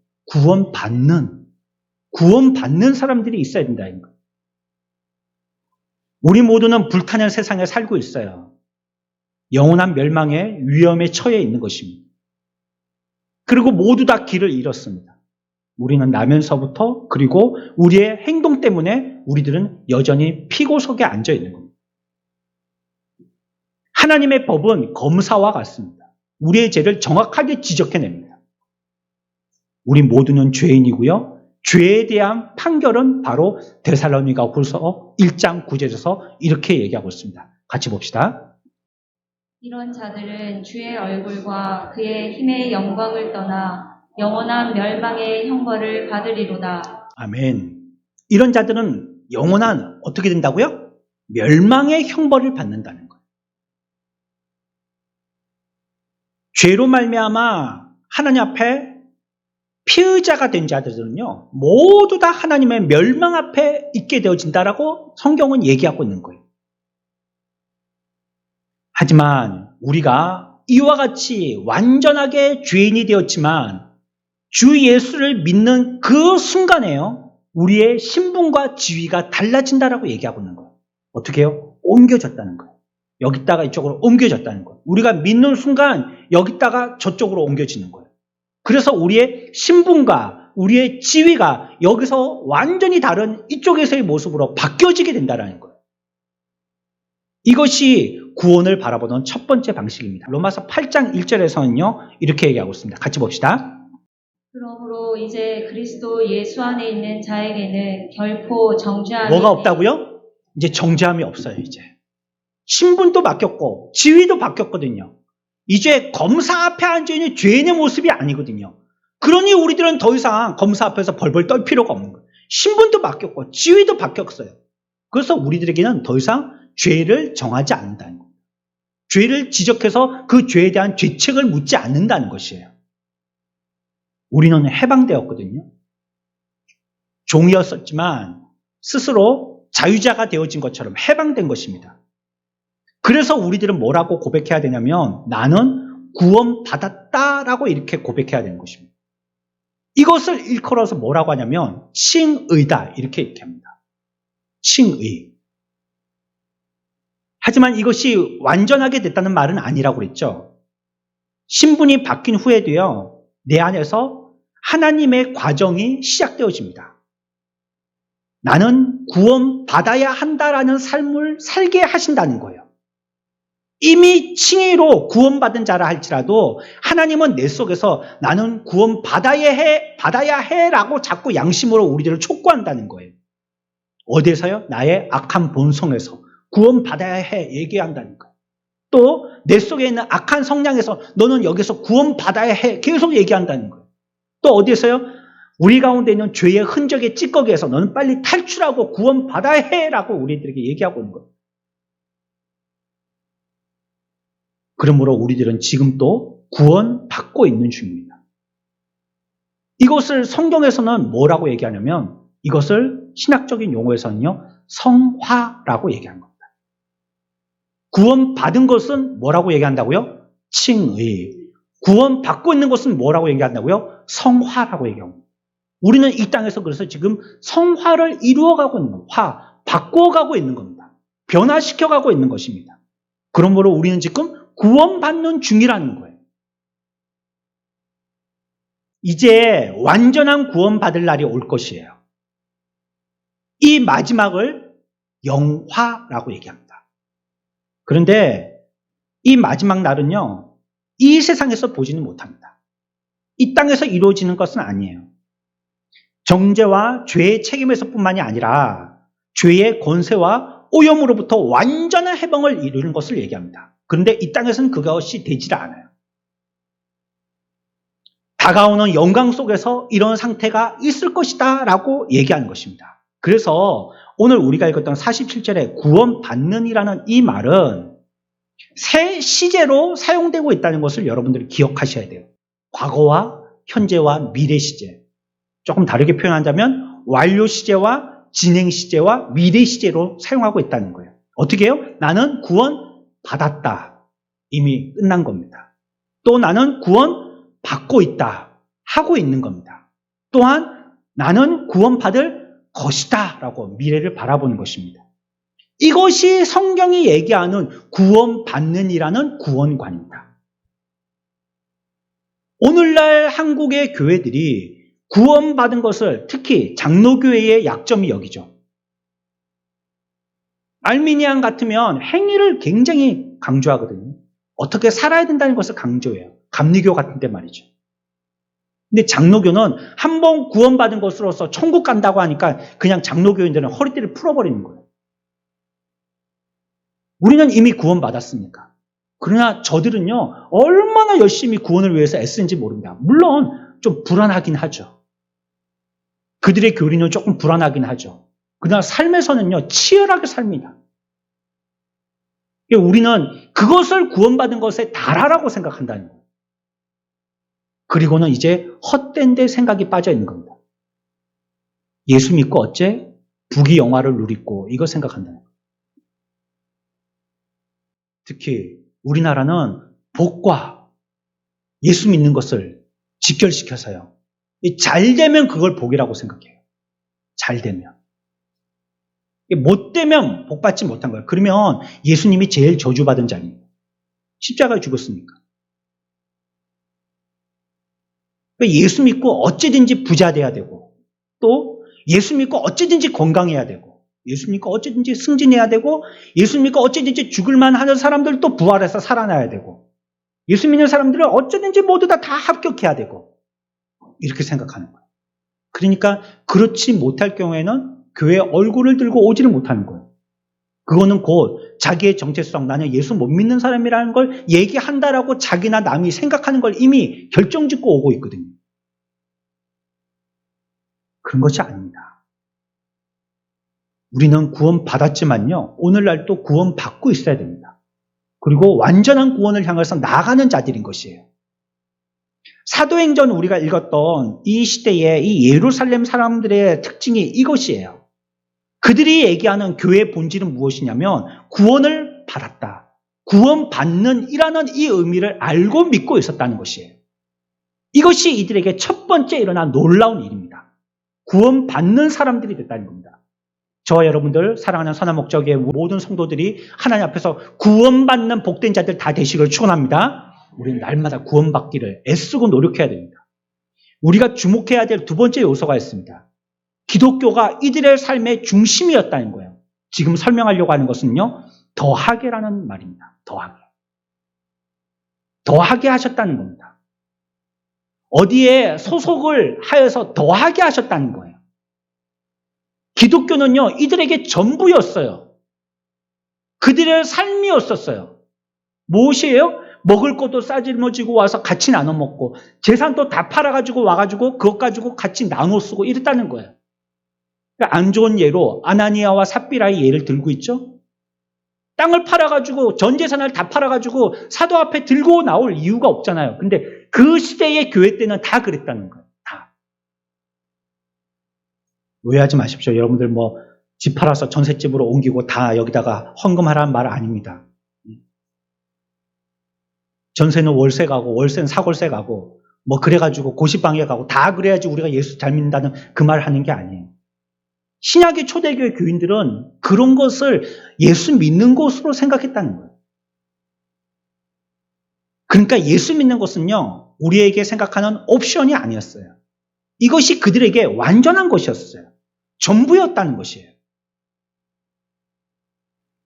구원받는 사람들이 있어야 된다는 거예요. 우리 모두는 불타는 세상에 살고 있어요. 영원한 멸망의 위험에 처해 있는 것입니다. 그리고 모두 다 길을 잃었습니다. 우리는 나면서부터 그리고 우리의 행동 때문에 우리들은 여전히 피고석에 앉아 있는 겁니다. 하나님의 법은 검사와 같습니다. 우리의 죄를 정확하게 지적해냅니다. 우리 모두는 죄인이고요. 죄에 대한 판결은 바로 데살로니가후서 1장 9절에서 이렇게 얘기하고 있습니다. 같이 봅시다. 이런 자들은 주의 얼굴과 그의 힘의 영광을 떠나 영원한 멸망의 형벌을 받으리로다. 아멘. 이런 자들은 영원한 어떻게 된다고요? 멸망의 형벌을 받는다는 거예요. 죄로 말미암아 하나님 앞에 피의자가 된 자들은요, 모두 다 하나님의 멸망 앞에 있게 되어진다라고 성경은 얘기하고 있는 거예요. 하지만 우리가 이와 같이 완전하게 죄인이 되었지만 주 예수를 믿는 그 순간에요, 우리의 신분과 지위가 달라진다라고 얘기하고 있는 거예요. 어떻게 해요? 옮겨졌다는 거예요. 여기다가 이쪽으로 옮겨졌다는 거예요. 우리가 믿는 순간 여기다가 저쪽으로 옮겨지는 거예요. 그래서 우리의 신분과 우리의 지위가 여기서 완전히 다른 이쪽에서의 모습으로 바뀌어지게 된다는 거예요. 이것이 구원을 바라보는 첫 번째 방식입니다. 로마서 8장 1절에서는요, 이렇게 얘기하고 있습니다. 같이 봅시다. 그러므로 이제 그리스도 예수 안에 있는 자에게는 결코 정죄함이 뭐가 없다고요? 이제 정죄함이 없어요, 이제. 신분도 바뀌었고, 지위도 바뀌었거든요. 이제 검사 앞에 앉아있는 죄인의 모습이 아니거든요. 그러니 우리들은 더 이상 검사 앞에서 벌벌 떨 필요가 없는 거예요. 신분도 바뀌었고 지위도 바뀌었어요. 그래서 우리들에게는 더 이상 죄를 정하지 않는다는 거예요. 죄를 지적해서 그 죄에 대한 죄책을 묻지 않는다는 것이에요. 우리는 해방되었거든요. 종이었었지만 스스로 자유자가 되어진 것처럼 해방된 것입니다. 그래서 우리들은 뭐라고 고백해야 되냐면 나는 구원받았다라고 이렇게 고백해야 되는 것입니다. 이것을 일컬어서 뭐라고 하냐면 칭의다 이렇게 얘기합니다. 칭의. 하지만 이것이 완전하게 됐다는 말은 아니라고 그랬죠. 신분이 바뀐 후에도요, 내 안에서 하나님의 과정이 시작되어집니다. 나는 구원받아야 한다라는 삶을 살게 하신다는 거예요. 이미 칭의로 구원받은 자라 할지라도 하나님은 내 속에서 나는 받아야 해라고 자꾸 양심으로 우리들을 촉구한다는 거예요. 어디에서요? 나의 악한 본성에서 구원받아야 해 얘기한다는 거예요. 또 내 속에 있는 악한 성향에서 너는 여기서 구원받아야 해 계속 얘기한다는 거예요. 또 어디에서요? 우리 가운데 있는 죄의 흔적의 찌꺼기에서 너는 빨리 탈출하고 구원받아야 해라고 우리들에게 얘기하고 있는 거예요. 그러므로 우리들은 지금 또 구원받고 있는 중입니다. 이것을 성경에서는 뭐라고 얘기하냐면 이것을 신학적인 용어에서는요, 성화라고 얘기하는 겁니다. 구원받은 것은 뭐라고 얘기한다고요? 칭의. 구원받고 있는 것은 뭐라고 얘기한다고요? 성화라고 얘기합니다. 우리는 이 땅에서 그래서 지금 성화를 이루어가고 있는 겁니다. 바꾸어가고 있는 겁니다. 변화시켜가고 있는 것입니다. 그러므로 우리는 지금 구원받는 중이라는 거예요. 이제 완전한 구원받을 날이 올 것이에요. 이 마지막을 영화라고 얘기합니다. 그런데 이 마지막 날은요, 이 세상에서 보지는 못합니다. 이 땅에서 이루어지는 것은 아니에요. 정죄와 죄의 책임에서 뿐만이 아니라 죄의 권세와 오염으로부터 완전한 해방을 이루는 것을 얘기합니다. 그런데 이 땅에서는 그것이 되질 않아요. 다가오는 영광 속에서 이런 상태가 있을 것이다 라고 얘기하는 것입니다. 그래서 오늘 우리가 읽었던 47절에 구원받는이라는 이 말은 새 시제로 사용되고 있다는 것을 여러분들이 기억하셔야 돼요. 과거와 현재와 미래 시제. 조금 다르게 표현한다면 완료 시제와 진행 시제와 미래 시제로 사용하고 있다는 거예요. 어떻게 해요? 나는 구원받았다. 이미 끝난 겁니다. 또 나는 구원받고 있다. 하고 있는 겁니다. 또한 나는 구원받을 것이다. 라고 미래를 바라보는 것입니다. 이것이 성경이 얘기하는 구원받는이라는 구원관입니다. 오늘날 한국의 교회들이 구원받은 것을 특히 장로교회의 약점이 여기죠. 알미니안 같으면 행위를 굉장히 강조하거든요. 어떻게 살아야 된다는 것을 강조해요. 감리교 같은 데 말이죠. 근데 장로교는 한 번 구원받은 것으로서 천국 간다고 하니까 그냥 장로교인들은 허리띠를 풀어버리는 거예요. 우리는 이미 구원받았으니까. 그러나 저들은요, 얼마나 열심히 구원을 위해서 애쓰는지 모릅니다. 물론 좀 불안하긴 하죠. 그들의 교리는 조금 불안하긴 하죠. 그러나 삶에서는요, 치열하게 삽니다. 우리는 그것을 구원받은 것에 달하라고 생각한다는 거예요. 그리고는 이제 헛된 데 생각이 빠져 있는 겁니다. 예수 믿고 어째 부귀 영화를 누리고 이거 생각한다는 거예요. 특히 우리나라는 복과 예수 믿는 것을 직결시켜서요. 잘 되면 그걸 복이라고 생각해요. 잘 되면. 못 되면 복 받지 못한 거예요. 그러면 예수님이 제일 저주받은 자입니다. 십자가에 죽었으니까. 예수 믿고 어찌든지 부자 돼야 되고, 또 예수 믿고 어찌든지 건강해야 되고, 예수 믿고 어찌든지 승진해야 되고, 예수 믿고 어찌든지 죽을만 하는 사람들도 부활해서 살아나야 되고, 예수 믿는 사람들은 어쩌든지 모두 다 합격해야 되고, 이렇게 생각하는 거예요. 그러니까 그렇지 못할 경우에는 교회 얼굴을 들고 오지를 못하는 거예요. 그거는 곧 자기의 정체성, 나는 예수 못 믿는 사람이라는 걸 얘기한다라고 자기나 남이 생각하는 걸 이미 결정짓고 오고 있거든요. 그런 것이 아닙니다. 우리는 구원받았지만요, 오늘날 또 구원받고 있어야 됩니다. 그리고 완전한 구원을 향해서 나아가는 자들인 것이에요. 사도행전 우리가 읽었던 이 시대의 이 예루살렘 사람들의 특징이 이것이에요. 그들이 얘기하는 교회의 본질은 무엇이냐면 구원을 받았다. 구원받는 이라는 이 의미를 알고 믿고 있었다는 것이에요. 이것이 이들에게 첫 번째 일어난 놀라운 일입니다. 구원받는 사람들이 됐다는 겁니다. 저와 여러분들 사랑하는 선한 목적의 모든 성도들이 하나님 앞에서 구원받는 복된 자들 다 되시기를 축원합니다. 우리는 날마다 구원받기를 애쓰고 노력해야 됩니다. 우리가 주목해야 될 두 번째 요소가 있습니다. 기독교가 이들의 삶의 중심이었다는 거예요. 지금 설명하려고 하는 것은요, 더하게라는 말입니다. 더하게. 더하게 하셨다는 겁니다. 어디에 소속을 하여서 더하게 하셨다는 거예요. 기독교는요, 이들에게 전부였어요. 그들의 삶이었었어요. 무엇이에요? 먹을 것도 싸질머지고 와서 같이 나눠 먹고, 재산도 다 팔아가지고 와가지고 그것 가지고 같이 나눠 쓰고 이랬다는 거예요. 안 좋은 예로 아나니아와 삽비라의 예를 들고 있죠. 땅을 팔아가지고 전 재산을 다 팔아가지고 사도 앞에 들고 나올 이유가 없잖아요. 근데 그 시대의 교회 때는 다 그랬다는 거예요. 다. 오해하지 마십시오. 여러분들 집 팔아서 전셋집으로 옮기고 다 여기다가 헌금하라는 말 아닙니다. 전세는 월세 가고 월세는 사골세 가고 그래가지고 고시방에 가고 다 그래야지 우리가 예수 잘 믿는다는 그 말 하는 게 아니에요. 신약의 초대교회 교인들은 그런 것을 예수 믿는 것으로 생각했다는 거예요. 그러니까 예수 믿는 것은요, 우리에게 생각하는 옵션이 아니었어요. 이것이 그들에게 완전한 것이었어요. 전부였다는 것이에요.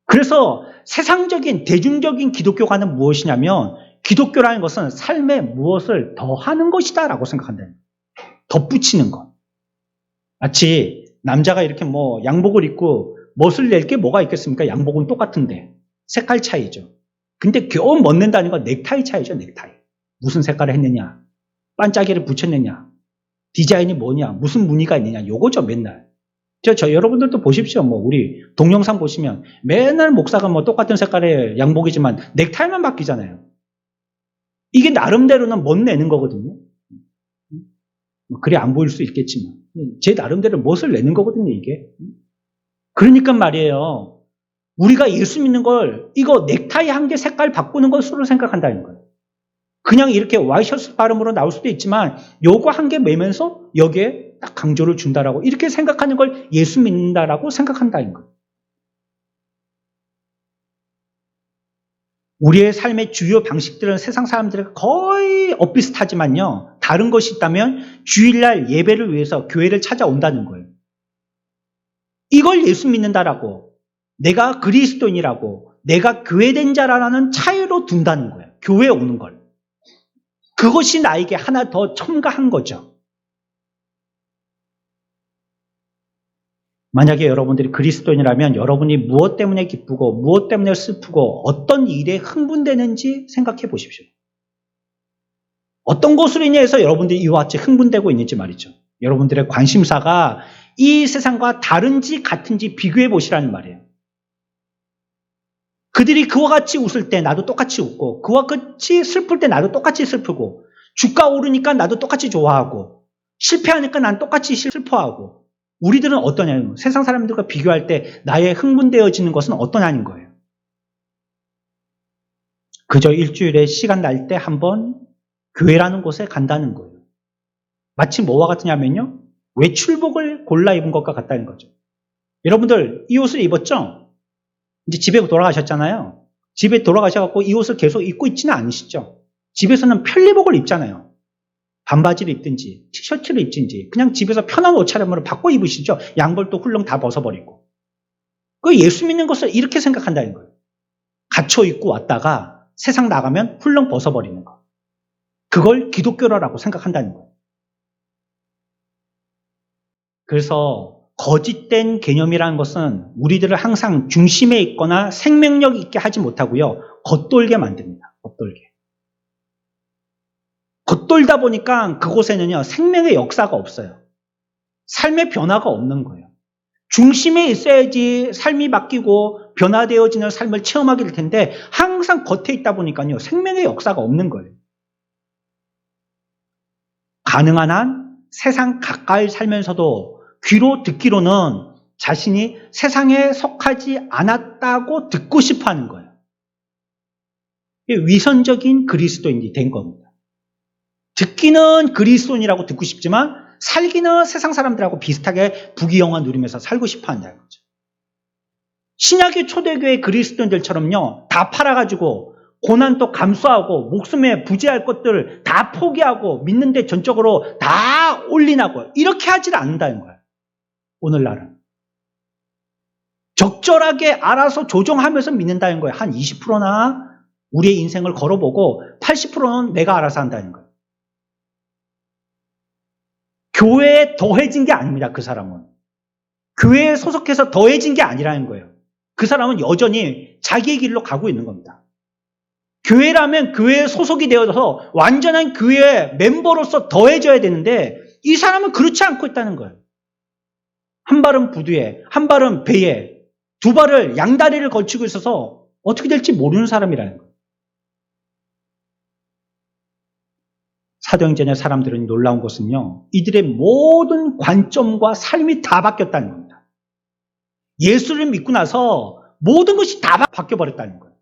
그래서 세상적인, 대중적인 기독교가는 무엇이냐면, 기독교라는 것은 삶에 무엇을 더하는 것이다 라고 생각한다는 거예요. 덧붙이는 것. 마치 남자가 이렇게 양복을 입고 멋을 낼 게 뭐가 있겠습니까? 양복은 똑같은데 색깔 차이죠. 근데 겨우 멋낸다는 건 넥타이 차이죠. 넥타이. 무슨 색깔을 했느냐, 반짝이를 붙였느냐, 디자인이 뭐냐, 무슨 무늬가 있느냐, 요거죠. 맨날 저 여러분들도 보십시오. 우리 동영상 보시면 맨날 목사가 똑같은 색깔의 양복이지만 넥타이만 바뀌잖아요. 이게 나름대로는 멋내는 거거든요. 그래 안 보일 수 있겠지만 제 나름대로 멋을 내는 거거든요, 이게. 그러니까 말이에요. 우리가 예수 믿는 걸 이거 넥타이 한 개 색깔 바꾸는 것으로 생각한다는 거예요. 그냥 이렇게 와이셔츠 발음으로 나올 수도 있지만 요거 한 개 매면서 여기에 딱 강조를 준다라고 이렇게 생각하는 걸 예수 믿는다라고 생각한다는 거예요. 우리의 삶의 주요 방식들은 세상 사람들과 거의 엇비슷하지만요. 다른 것이 있다면 주일날 예배를 위해서 교회를 찾아온다는 거예요. 이걸 예수 믿는다라고, 내가 그리스도인이라고, 내가 교회된 자라는 차이로 둔다는 거예요. 교회에 오는 걸. 그것이 나에게 하나 더 첨가한 거죠. 만약에 여러분들이 그리스도인이라면 여러분이 무엇 때문에 기쁘고 무엇 때문에 슬프고 어떤 일에 흥분되는지 생각해 보십시오. 어떤 것으로 인해서 여러분들이 이와 같이 흥분되고 있는지 말이죠. 여러분들의 관심사가 이 세상과 다른지 같은지 비교해 보시라는 말이에요. 그들이 그와 같이 웃을 때 나도 똑같이 웃고, 그와 같이 슬플 때 나도 똑같이 슬프고, 주가 오르니까 나도 똑같이 좋아하고, 실패하니까 난 똑같이 슬퍼하고, 우리들은 어떠냐면 세상 사람들과 비교할 때 나의 흥분되어지는 것은 어떠냐는 거예요. 그저 일주일에 시간 날 때 한번 교회라는 곳에 간다는 거예요. 마치 뭐와 같으냐면요, 외출복을 골라 입은 것과 같다는 거죠. 여러분들 이 옷을 입었죠? 이제 집에 돌아가셨잖아요. 집에 돌아가셔서 이 옷을 계속 입고 있지는 않으시죠? 집에서는 편리복을 입잖아요. 반바지를 입든지 티셔츠를 입든지 그냥 집에서 편한 옷차림으로 바꿔 입으시죠. 양벌도 훌렁 다 벗어버리고. 그 예수 믿는 것을 이렇게 생각한다는 거예요. 갇혀 입고 왔다가 세상 나가면 훌렁 벗어버리는 거. 그걸 기독교라고 생각한다는 거예요. 그래서 거짓된 개념이라는 것은 우리들을 항상 중심에 있거나 생명력 있게 하지 못하고요. 겉돌게 만듭니다. 겉돌게. 겉돌다 보니까 그곳에는요, 생명의 역사가 없어요. 삶의 변화가 없는 거예요. 중심에 있어야지 삶이 바뀌고 변화되어지는 삶을 체험하게 될 텐데 항상 겉에 있다 보니까요, 생명의 역사가 없는 거예요. 가능한 한 세상 가까이 살면서도 귀로 듣기로는 자신이 세상에 속하지 않았다고 듣고 싶어 하는 거예요. 위선적인 그리스도인이 된 겁니다. 듣기는 그리스도인이라고 듣고 싶지만 살기는 세상 사람들하고 비슷하게 부귀영화 누리면서 살고 싶어 한다는 거죠. 신약의 초대교회 그리스도인들처럼요, 다 팔아가지고 고난도 감수하고 목숨에 부재할 것들 다 포기하고 믿는데 전적으로 다 올인하고 이렇게 하질 않는다는 거예요. 오늘날은. 적절하게 알아서 조정하면서 믿는다는 거예요. 한 20%나 우리의 인생을 걸어보고 80%는 내가 알아서 한다는 거예요. 교회에 더해진 게 아닙니다. 그 사람은. 교회에 소속해서 더해진 게 아니라는 거예요. 그 사람은 여전히 자기의 길로 가고 있는 겁니다. 교회라면 교회에 소속이 되어서 완전한 교회의 멤버로서 더해져야 되는데 이 사람은 그렇지 않고 있다는 거예요. 한 발은 부두에, 한 발은 배에, 두 발을 양다리를 걸치고 있어서 어떻게 될지 모르는 사람이라는 거예요. 사도행전의 사람들은 놀라운 것은요, 이들의 모든 관점과 삶이 다 바뀌었다는 겁니다. 예수를 믿고 나서 모든 것이 다 바뀌어버렸다는 거예요.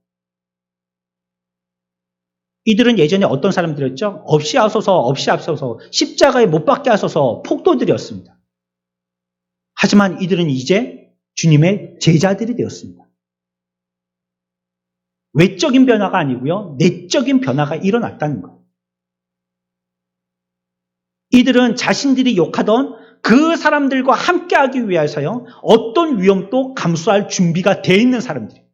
이들은 예전에 어떤 사람들이었죠? 없이 앞서서 십자가에 못 박게 하소서 폭도들이었습니다. 하지만 이들은 이제 주님의 제자들이 되었습니다. 외적인 변화가 아니고요, 내적인 변화가 일어났다는 거예요. 이들은 자신들이 욕하던 그 사람들과 함께하기 위해서요, 어떤 위험도 감수할 준비가 되어 있는 사람들이에요.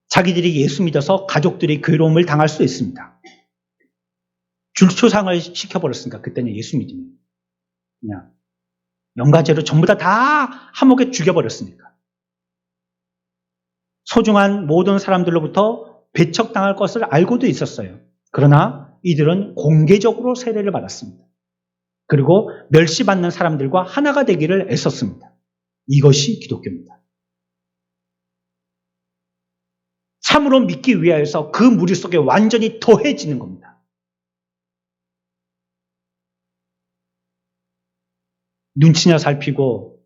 자기들이 예수 믿어서 가족들이 괴로움을 당할 수 있습니다. 줄초상을 시켜버렸으니까 그때는 예수 믿으면 그냥 영가제로 전부 다 한몫에 죽여버렸으니까. 소중한 모든 사람들로부터 배척당할 것을 알고도 있었어요. 그러나 이들은 공개적으로 세례를 받았습니다. 그리고 멸시받는 사람들과 하나가 되기를 애썼습니다. 이것이 기독교입니다. 참으로 믿기 위하여서 그 무리 속에 완전히 더해지는 겁니다. 눈치나 살피고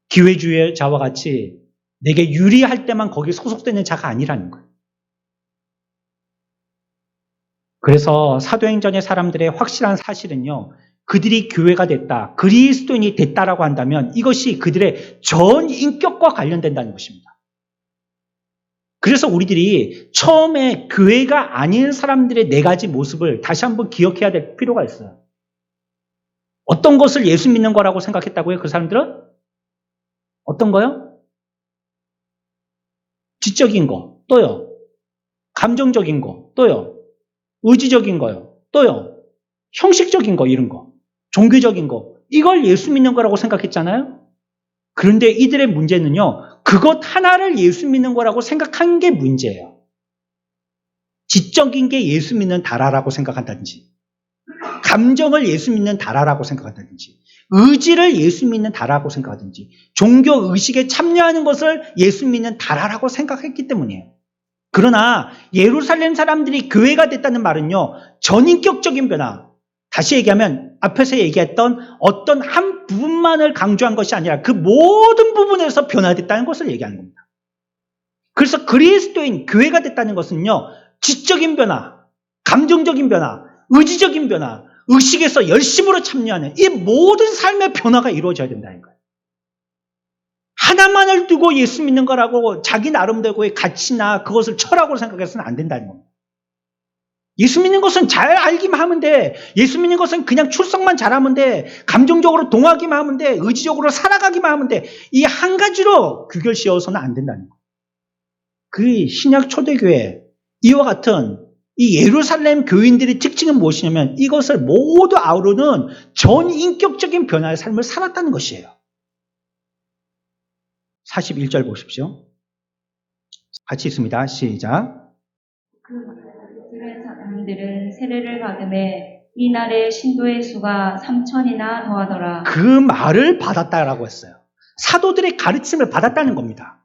기회주의자와 같이 내게 유리할 때만 거기에 소속되는 자가 아니라는 거예요. 그래서 사도행전의 사람들의 확실한 사실은요, 그들이 교회가 됐다, 그리스도인이 됐다라고 한다면 이것이 그들의 전 인격과 관련된다는 것입니다. 그래서 우리들이 처음에 교회가 아닌 사람들의 네 가지 모습을 다시 한번 기억해야 될 필요가 있어요. 어떤 것을 예수 믿는 거라고 생각했다고요? 그 사람들은? 어떤 거요? 지적인 거, 또요. 감정적인 거, 또요. 의지적인 거요, 또요. 형식적인 거, 이런 거. 종교적인 거. 이걸 예수 믿는 거라고 생각했잖아요? 그런데 이들의 문제는요, 그것 하나를 예수 믿는 거라고 생각한 게 문제예요. 지적인 게 예수 믿는 다라라고 생각한다든지, 감정을 예수 믿는 다라라고 생각한다든지, 의지를 예수 믿는 다라고 생각하든지, 종교 의식에 참여하는 것을 예수 믿는 다라라고 생각했기 때문이에요. 그러나 예루살렘 사람들이 교회가 됐다는 말은요, 전인격적인 변화, 다시 얘기하면 앞에서 얘기했던 어떤 한 부분만을 강조한 것이 아니라 그 모든 부분에서 변화됐다는 것을 얘기하는 겁니다. 그래서 그리스도인 교회가 됐다는 것은요, 지적인 변화, 감정적인 변화, 의지적인 변화, 의식에서 열심으로 참여하는 이 모든 삶의 변화가 이루어져야 된다는 거예요. 하나만을 두고 예수 믿는 거라고 자기 나름대로의 가치나 그것을 철학으로 생각해서는 안 된다는 겁니다. 예수 믿는 것은 잘 알기만 하면 돼. 예수 믿는 것은 그냥 출석만 잘하면 돼. 감정적으로 동하기만 하면 돼. 의지적으로 살아가기만 하면 돼. 이 한 가지로 규결시어서는 안 된다는 거예요. 그 신약 초대교회 이와 같은 이 예루살렘 교인들의 특징은 무엇이냐면 이것을 모두 아우르는 전인격적인 변화의 삶을 살았다는 것이에요. 41절 보십시오. 같이 있습니다. 시작. 그들의 사람들은 세례를 받음에 이날의 신도의 수가 3,000이나 더하더라. 그 말을 받았다라고 했어요. 사도들의 가르침을 받았다는 겁니다.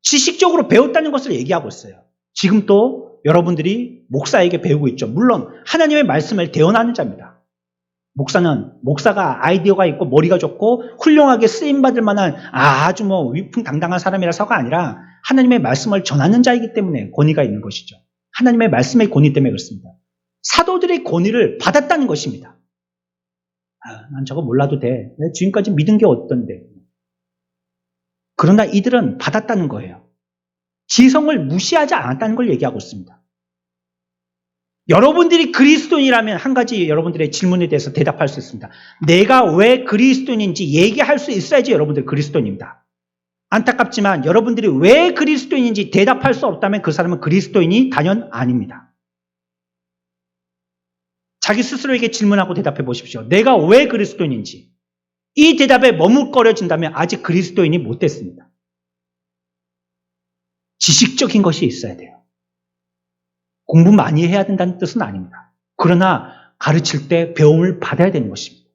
지식적으로 배웠다는 것을 얘기하고 있어요. 지금 또 여러분들이 목사에게 배우고 있죠. 물론 하나님의 말씀을 대언하는 자입니다. 목사가 아이디어가 있고 머리가 좋고 훌륭하게 쓰임받을 만한 아주 위풍당당한 사람이라서가 아니라 하나님의 말씀을 전하는 자이기 때문에 권위가 있는 것이죠. 하나님의 말씀의 권위 때문에 그렇습니다. 사도들의 권위를 받았다는 것입니다. 난 저거 몰라도 돼. 내가 지금까지 믿은 게 어떤데. 그러나 이들은 받았다는 거예요. 지성을 무시하지 않았다는 걸 얘기하고 있습니다. 여러분들이 그리스도인이라면 한 가지 여러분들의 질문에 대해서 대답할 수 있습니다. 내가 왜 그리스도인인지 얘기할 수 있어야지 여러분들 그리스도인입니다. 안타깝지만 여러분들이 왜 그리스도인인지 대답할 수 없다면 그 사람은 그리스도인이 단연 아닙니다. 자기 스스로에게 질문하고 대답해 보십시오. 내가 왜 그리스도인인지. 이 대답에 머뭇거려진다면 아직 그리스도인이 못 됐습니다. 지식적인 것이 있어야 돼요. 공부 많이 해야 된다는 뜻은 아닙니다. 그러나 가르칠 때 배움을 받아야 되는 것입니다.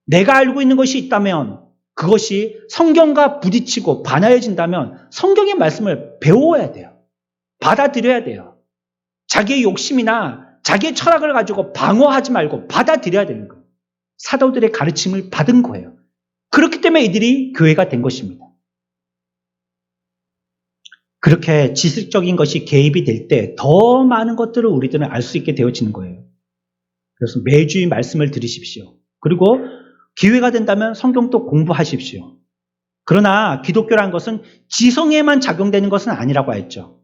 내가 알고 있는 것이 있다면 그것이 성경과 부딪히고 반하여진다면 성경의 말씀을 배워야 돼요. 받아들여야 돼요. 자기의 욕심이나 자기의 철학을 가지고 방어하지 말고 받아들여야 되는 거예요. 사도들의 가르침을 받은 거예요. 그렇기 때문에 이들이 교회가 된 것입니다. 그렇게 지식적인 것이 개입이 될 때 더 많은 것들을 우리들은 알 수 있게 되어지는 거예요. 그래서 매주 이 말씀을 들으십시오. 그리고 기회가 된다면 성경도 공부하십시오. 그러나 기독교란 것은 지성에만 작용되는 것은 아니라고 했죠.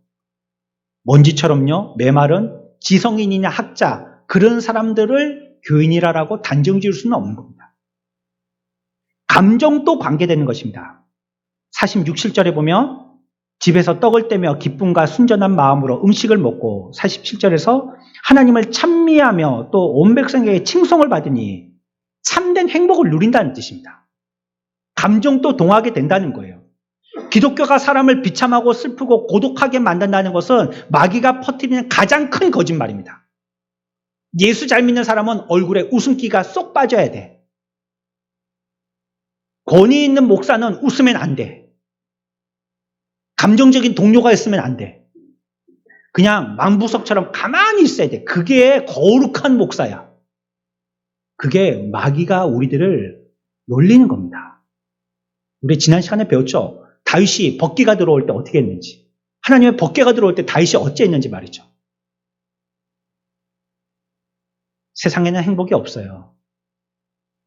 먼지처럼요, 내 말은 지성인이나 학자, 그런 사람들을 교인이라고 단정 지을 수는 없는 겁니다. 감정도 관계되는 것입니다. 46절에 보면 집에서 떡을 떼며 기쁨과 순전한 마음으로 음식을 먹고 47절에서 하나님을 찬미하며 또 온 백성에게 칭송을 받으니 참된 행복을 누린다는 뜻입니다. 감정도 동하게 된다는 거예요. 기독교가 사람을 비참하고 슬프고 고독하게 만든다는 것은 마귀가 퍼뜨리는 가장 큰 거짓말입니다. 예수 잘 믿는 사람은 얼굴에 웃음기가 쏙 빠져야 돼. 권위 있는 목사는 웃으면 안 돼. 감정적인 동료가 있으면 안 돼. 그냥 망부석처럼 가만히 있어야 돼. 그게 거룩한 목사야. 그게 마귀가 우리들을 놀리는 겁니다. 우리 지난 시간에 배웠죠? 다윗이 벗기가 들어올 때 어떻게 했는지. 하나님의 벗개가 들어올 때 다윗이 어찌 했는지 말이죠. 세상에는 행복이 없어요.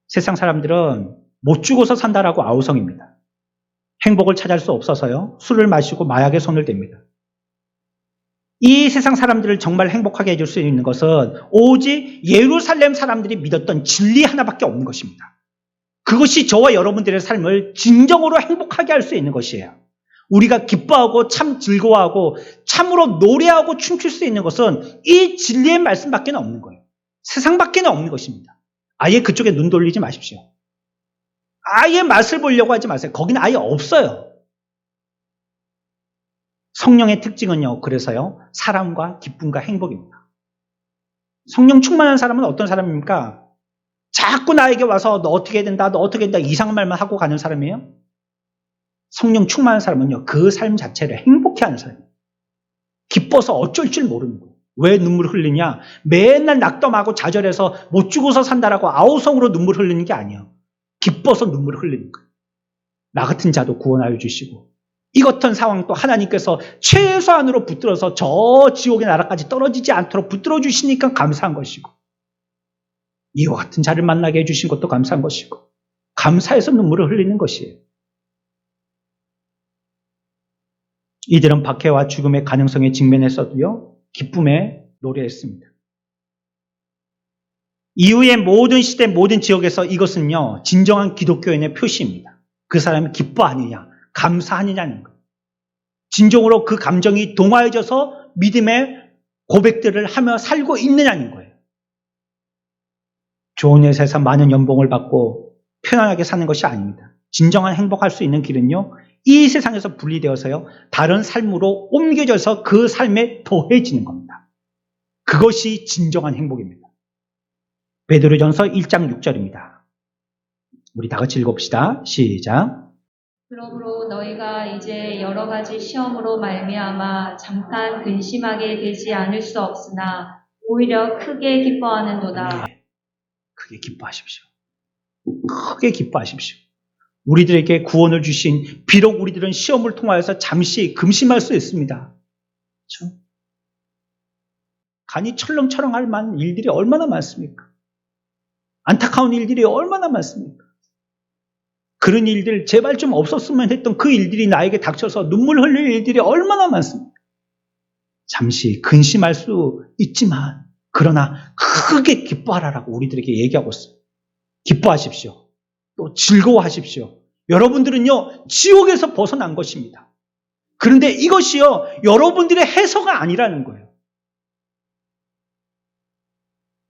세상 사람들은 못 죽어서 산다라고 아우성입니다. 행복을 찾을 수 없어서요. 술을 마시고 마약에 손을 댑니다. 이 세상 사람들을 정말 행복하게 해줄 수 있는 것은 오직 예루살렘 사람들이 믿었던 진리 하나밖에 없는 것입니다. 그것이 저와 여러분들의 삶을 진정으로 행복하게 할 수 있는 것이에요. 우리가 기뻐하고 참 즐거워하고 참으로 노래하고 춤출 수 있는 것은 이 진리의 말씀밖에 없는 거예요. 세상밖에 없는 것입니다. 아예 그쪽에 눈 돌리지 마십시오. 아예 맛을 보려고 하지 마세요. 거기는 아예 없어요. 성령의 특징은요, 그래서요, 사랑과 기쁨과 행복입니다. 성령 충만한 사람은 어떤 사람입니까? 자꾸 나에게 와서 너 어떻게 해야 된다, 너 어떻게 해야 된다, 이상한 말만 하고 가는 사람이에요? 성령 충만한 사람은요, 그 삶 자체를 행복해 하는 사람이에요. 기뻐서 어쩔 줄 모르는 거예요. 왜 눈물 흘리냐? 맨날 낙담하고 좌절해서 못 죽어서 산다라고 아우성으로 눈물 흘리는 게 아니에요. 기뻐서 눈물을 흘리는 거예요. 나 같은 자도 구원하여 주시고 이 같은 상황 또 하나님께서 최소한으로 붙들어서 저 지옥의 나라까지 떨어지지 않도록 붙들어 주시니까 감사한 것이고 이와 같은 자를 만나게 해주신 것도 감사한 것이고 감사해서 눈물을 흘리는 것이에요. 이들은 박해와 죽음의 가능성에 직면했어도요, 기쁨에 노래했습니다. 이후의 모든 시대, 모든 지역에서 이것은요, 진정한 기독교인의 표시입니다. 그 사람이 기뻐하느냐, 감사하느냐는 거예요. 진정으로 그 감정이 동화해져서 믿음의 고백들을 하며 살고 있느냐는 거예요. 좋은 회사에서 많은 연봉을 받고 편안하게 사는 것이 아닙니다. 진정한 행복할 수 있는 길은요, 이 세상에서 분리되어서요, 다른 삶으로 옮겨져서 그 삶에 더해지는 겁니다. 그것이 진정한 행복입니다. 베드로전서 1장 6절입니다. 우리 다 같이 읽읍시다. 시작. 그러므로 너희가 이제 여러 가지 시험으로 말미암아 잠깐 근심하게 되지 않을 수 없으나 오히려 크게 기뻐하는도다. 네, 크게 기뻐하십시오. 크게 기뻐하십시오. 우리들에게 구원을 주신, 비록 우리들은 시험을 통하여서 잠시 금심할 수 있습니다. 그렇죠? 간이 철렁철렁할 만한 일들이 얼마나 많습니까? 안타까운 일들이 얼마나 많습니까? 그런 일들 제발 좀 없었으면 했던 그 일들이 나에게 닥쳐서 눈물 흘릴 일들이 얼마나 많습니까? 잠시 근심할 수 있지만 그러나 크게 기뻐하라라고 우리들에게 얘기하고 있어요. 기뻐하십시오. 또 즐거워하십시오. 여러분들은요, 지옥에서 벗어난 것입니다. 그런데 이것이요, 여러분들의 해서가 아니라는 거예요.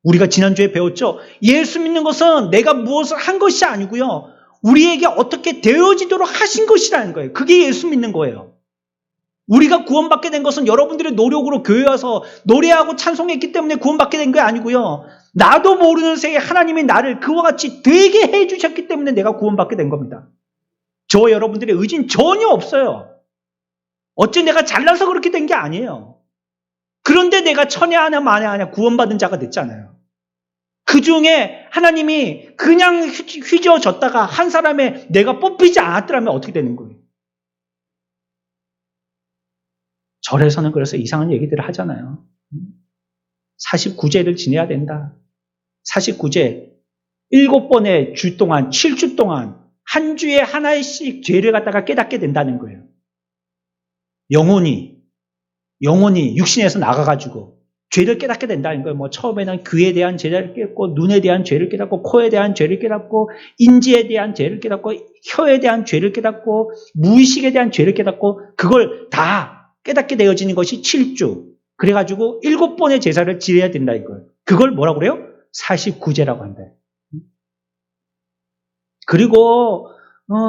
우리가 지난주에 배웠죠? 예수 믿는 것은 내가 무엇을 한 것이 아니고요, 우리에게 어떻게 되어지도록 하신 것이라는 거예요. 그게 예수 믿는 거예요. 우리가 구원받게 된 것은 여러분들의 노력으로 교회 와서 노래하고 찬송했기 때문에 구원받게 된 게 아니고요. 나도 모르는 새에 하나님이 나를 그와 같이 되게 해주셨기 때문에 내가 구원받게 된 겁니다. 저와 여러분들의 의지는 전혀 없어요. 어째 내가 잘나서 그렇게 된 게 아니에요. 그런데 내가 천혜하냐 만혜하냐 구원받은 자가 됐잖아요. 그 중에 하나님이 그냥 휘저어졌다가 한 사람의 내가 뽑히지 않았더라면 어떻게 되는 거예요? 절에서는 그래서 이상한 얘기들을 하잖아요. 49제를 지내야 된다. 49제, 7번의 주 동안, 7주 동안 한 주에 하나씩 죄를 갖다가 깨닫게 된다는 거예요. 영혼이 육신에서 나가가지고 죄를 깨닫게 된다는 거예요. 처음에는 귀에 대한 죄를 깨닫고, 눈에 대한 죄를 깨닫고, 코에 대한 죄를 깨닫고, 인지에 대한 죄를 깨닫고, 혀에 대한 죄를 깨닫고, 무의식에 대한 죄를 깨닫고, 그걸 다 깨닫게 되어지는 것이 7주. 그래가지고 7번의 제사를 지내야 된다 이거예요. 그걸 뭐라고 그래요? 49제라고 한다. 그리고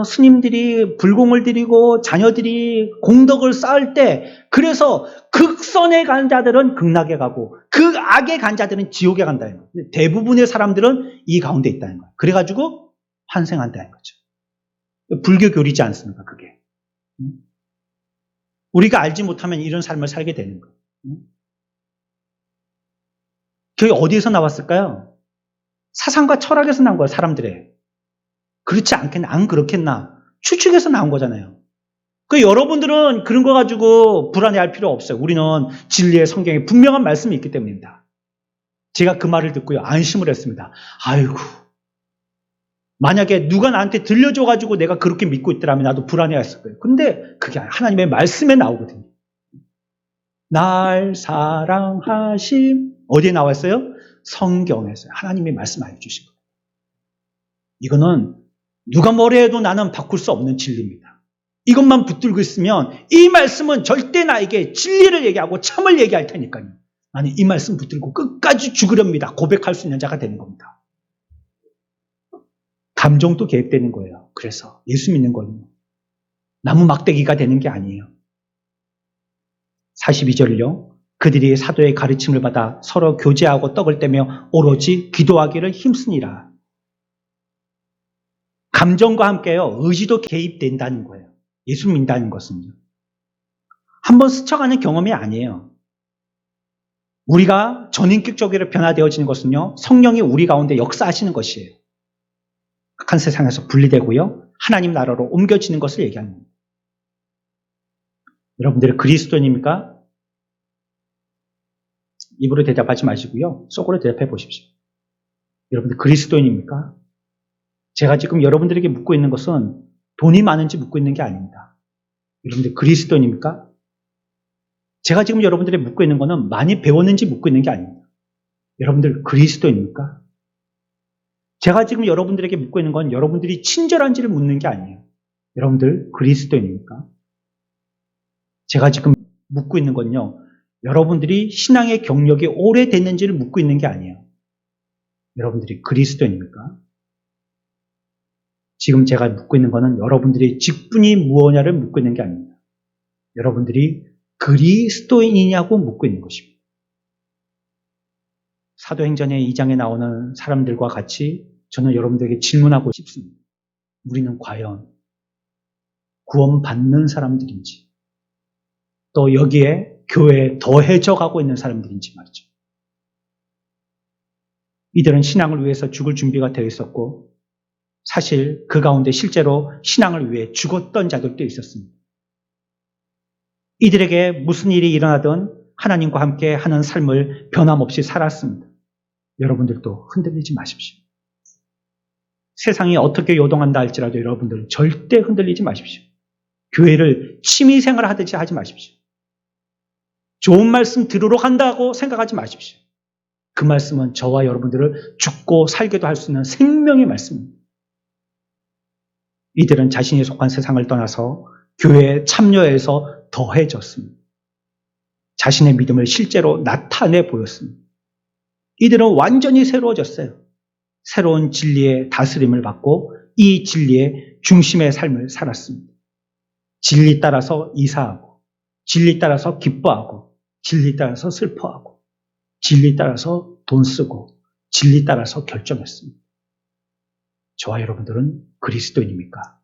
스님들이 불공을 드리고 자녀들이 공덕을 쌓을 때, 그래서 극선에 간 자들은 극락에 가고 극악에 간 자들은 지옥에 간다는 거예요. 대부분의 사람들은 이 가운데 있다는 거예요. 그래가지고 환생한다는 거죠. 불교 교리지 않습니까, 그게? 우리가 알지 못하면 이런 삶을 살게 되는 거예요. 그게 어디에서 나왔을까요? 사상과 철학에서 나온 거예요, 사람들의. 그렇지 않겠나? 안 그렇겠나? 추측해서 나온 거잖아요. 여러분들은 그런 거 가지고 불안해할 필요 없어요. 우리는 진리의 성경에 분명한 말씀이 있기 때문입니다. 제가 그 말을 듣고요, 안심을 했습니다. 아이고, 만약에 누가 나한테 들려줘가지고 내가 그렇게 믿고 있더라면 나도 불안해했을 거예요. 근데 그게 하나님의 말씀에 나오거든요. 날 사랑하심, 어디에 나와 있어요? 성경에서 하나님이 말씀해 주신 거예요. 이거는 누가 뭐래 해도 나는 바꿀 수 없는 진리입니다. 이것만 붙들고 있으면 이 말씀은 절대 나에게 진리를 얘기하고 참을 얘기할 테니까요. 나는 이 말씀 붙들고 끝까지 죽으렵니다. 고백할 수 있는 자가 되는 겁니다. 감정도 개입되는 거예요. 그래서 예수 믿는 거는요, 나무 막대기가 되는 게 아니에요. 42절을요. 그들이 사도의 가르침을 받아 서로 교제하고 떡을 떼며 오로지 기도하기를 힘쓰니라. 감정과 함께요, 의지도 개입된다는 거예요. 예수 믿는다는 것은요. 한번 스쳐가는 경험이 아니에요. 우리가 전인격적으로 변화되어지는 것은요, 성령이 우리 가운데 역사하시는 것이에요. 악한 세상에서 분리되고요, 하나님 나라로 옮겨지는 것을 얘기합니다. 여러분들이 그리스도인입니까? 입으로 대답하지 마시고요, 속으로 대답해 보십시오. 여러분들 그리스도인입니까? 제가 지금 여러분들에게 묻고 있는 것은 돈이 많은지 묻고 있는 게 아닙니다. 여러분들 그리스도인입니까? 제가 지금 여러분들에게 묻고 있는 것은 많이 배웠는지 묻고 있는 게 아닙니다. 여러분들 그리스도인입니까? 제가 지금 여러분들에게 묻고 있는 건 여러분들이 친절한지를 묻는 게 아니에요. 여러분들 그리스도인입니까? 제가 지금 묻고 있는 건요, 여러분들이 신앙의 경력이 오래됐는지를 묻고 있는 게 아니에요. 여러분들이 그리스도인입니까? 지금 제가 묻고 있는 거는 여러분들이 직분이 무엇냐를 묻고 있는 게 아닙니다. 여러분들이 그리스도인이냐고 묻고 있는 것입니다. 사도행전의 2장에 나오는 사람들과 같이 저는 여러분들에게 질문하고 싶습니다. 우리는 과연 구원받는 사람들인지, 또 여기에 교회에 더해져 가고 있는 사람들인지 말이죠. 이들은 신앙을 위해서 죽을 준비가 되어 있었고 사실 그 가운데 실제로 신앙을 위해 죽었던 자들도 있었습니다. 이들에게 무슨 일이 일어나든 하나님과 함께 하는 삶을 변함없이 살았습니다. 여러분들도 흔들리지 마십시오. 세상이 어떻게 요동한다 할지라도 여러분들은 절대 흔들리지 마십시오. 교회를 취미생활 하듯이 하지 마십시오. 좋은 말씀 들으러 간다고 생각하지 마십시오. 그 말씀은 저와 여러분들을 죽고 살게도 할 수 있는 생명의 말씀입니다. 이들은 자신이 속한 세상을 떠나서 교회에 참여해서 더해졌습니다. 자신의 믿음을 실제로 나타내 보였습니다. 이들은 완전히 새로워졌어요. 새로운 진리의 다스림을 받고 이 진리의 중심의 삶을 살았습니다. 진리 따라서 이사하고, 진리 따라서 기뻐하고, 진리 따라서 슬퍼하고, 진리 따라서 돈 쓰고, 진리 따라서 결정했습니다. 저와 여러분들은 그리스도인입니까?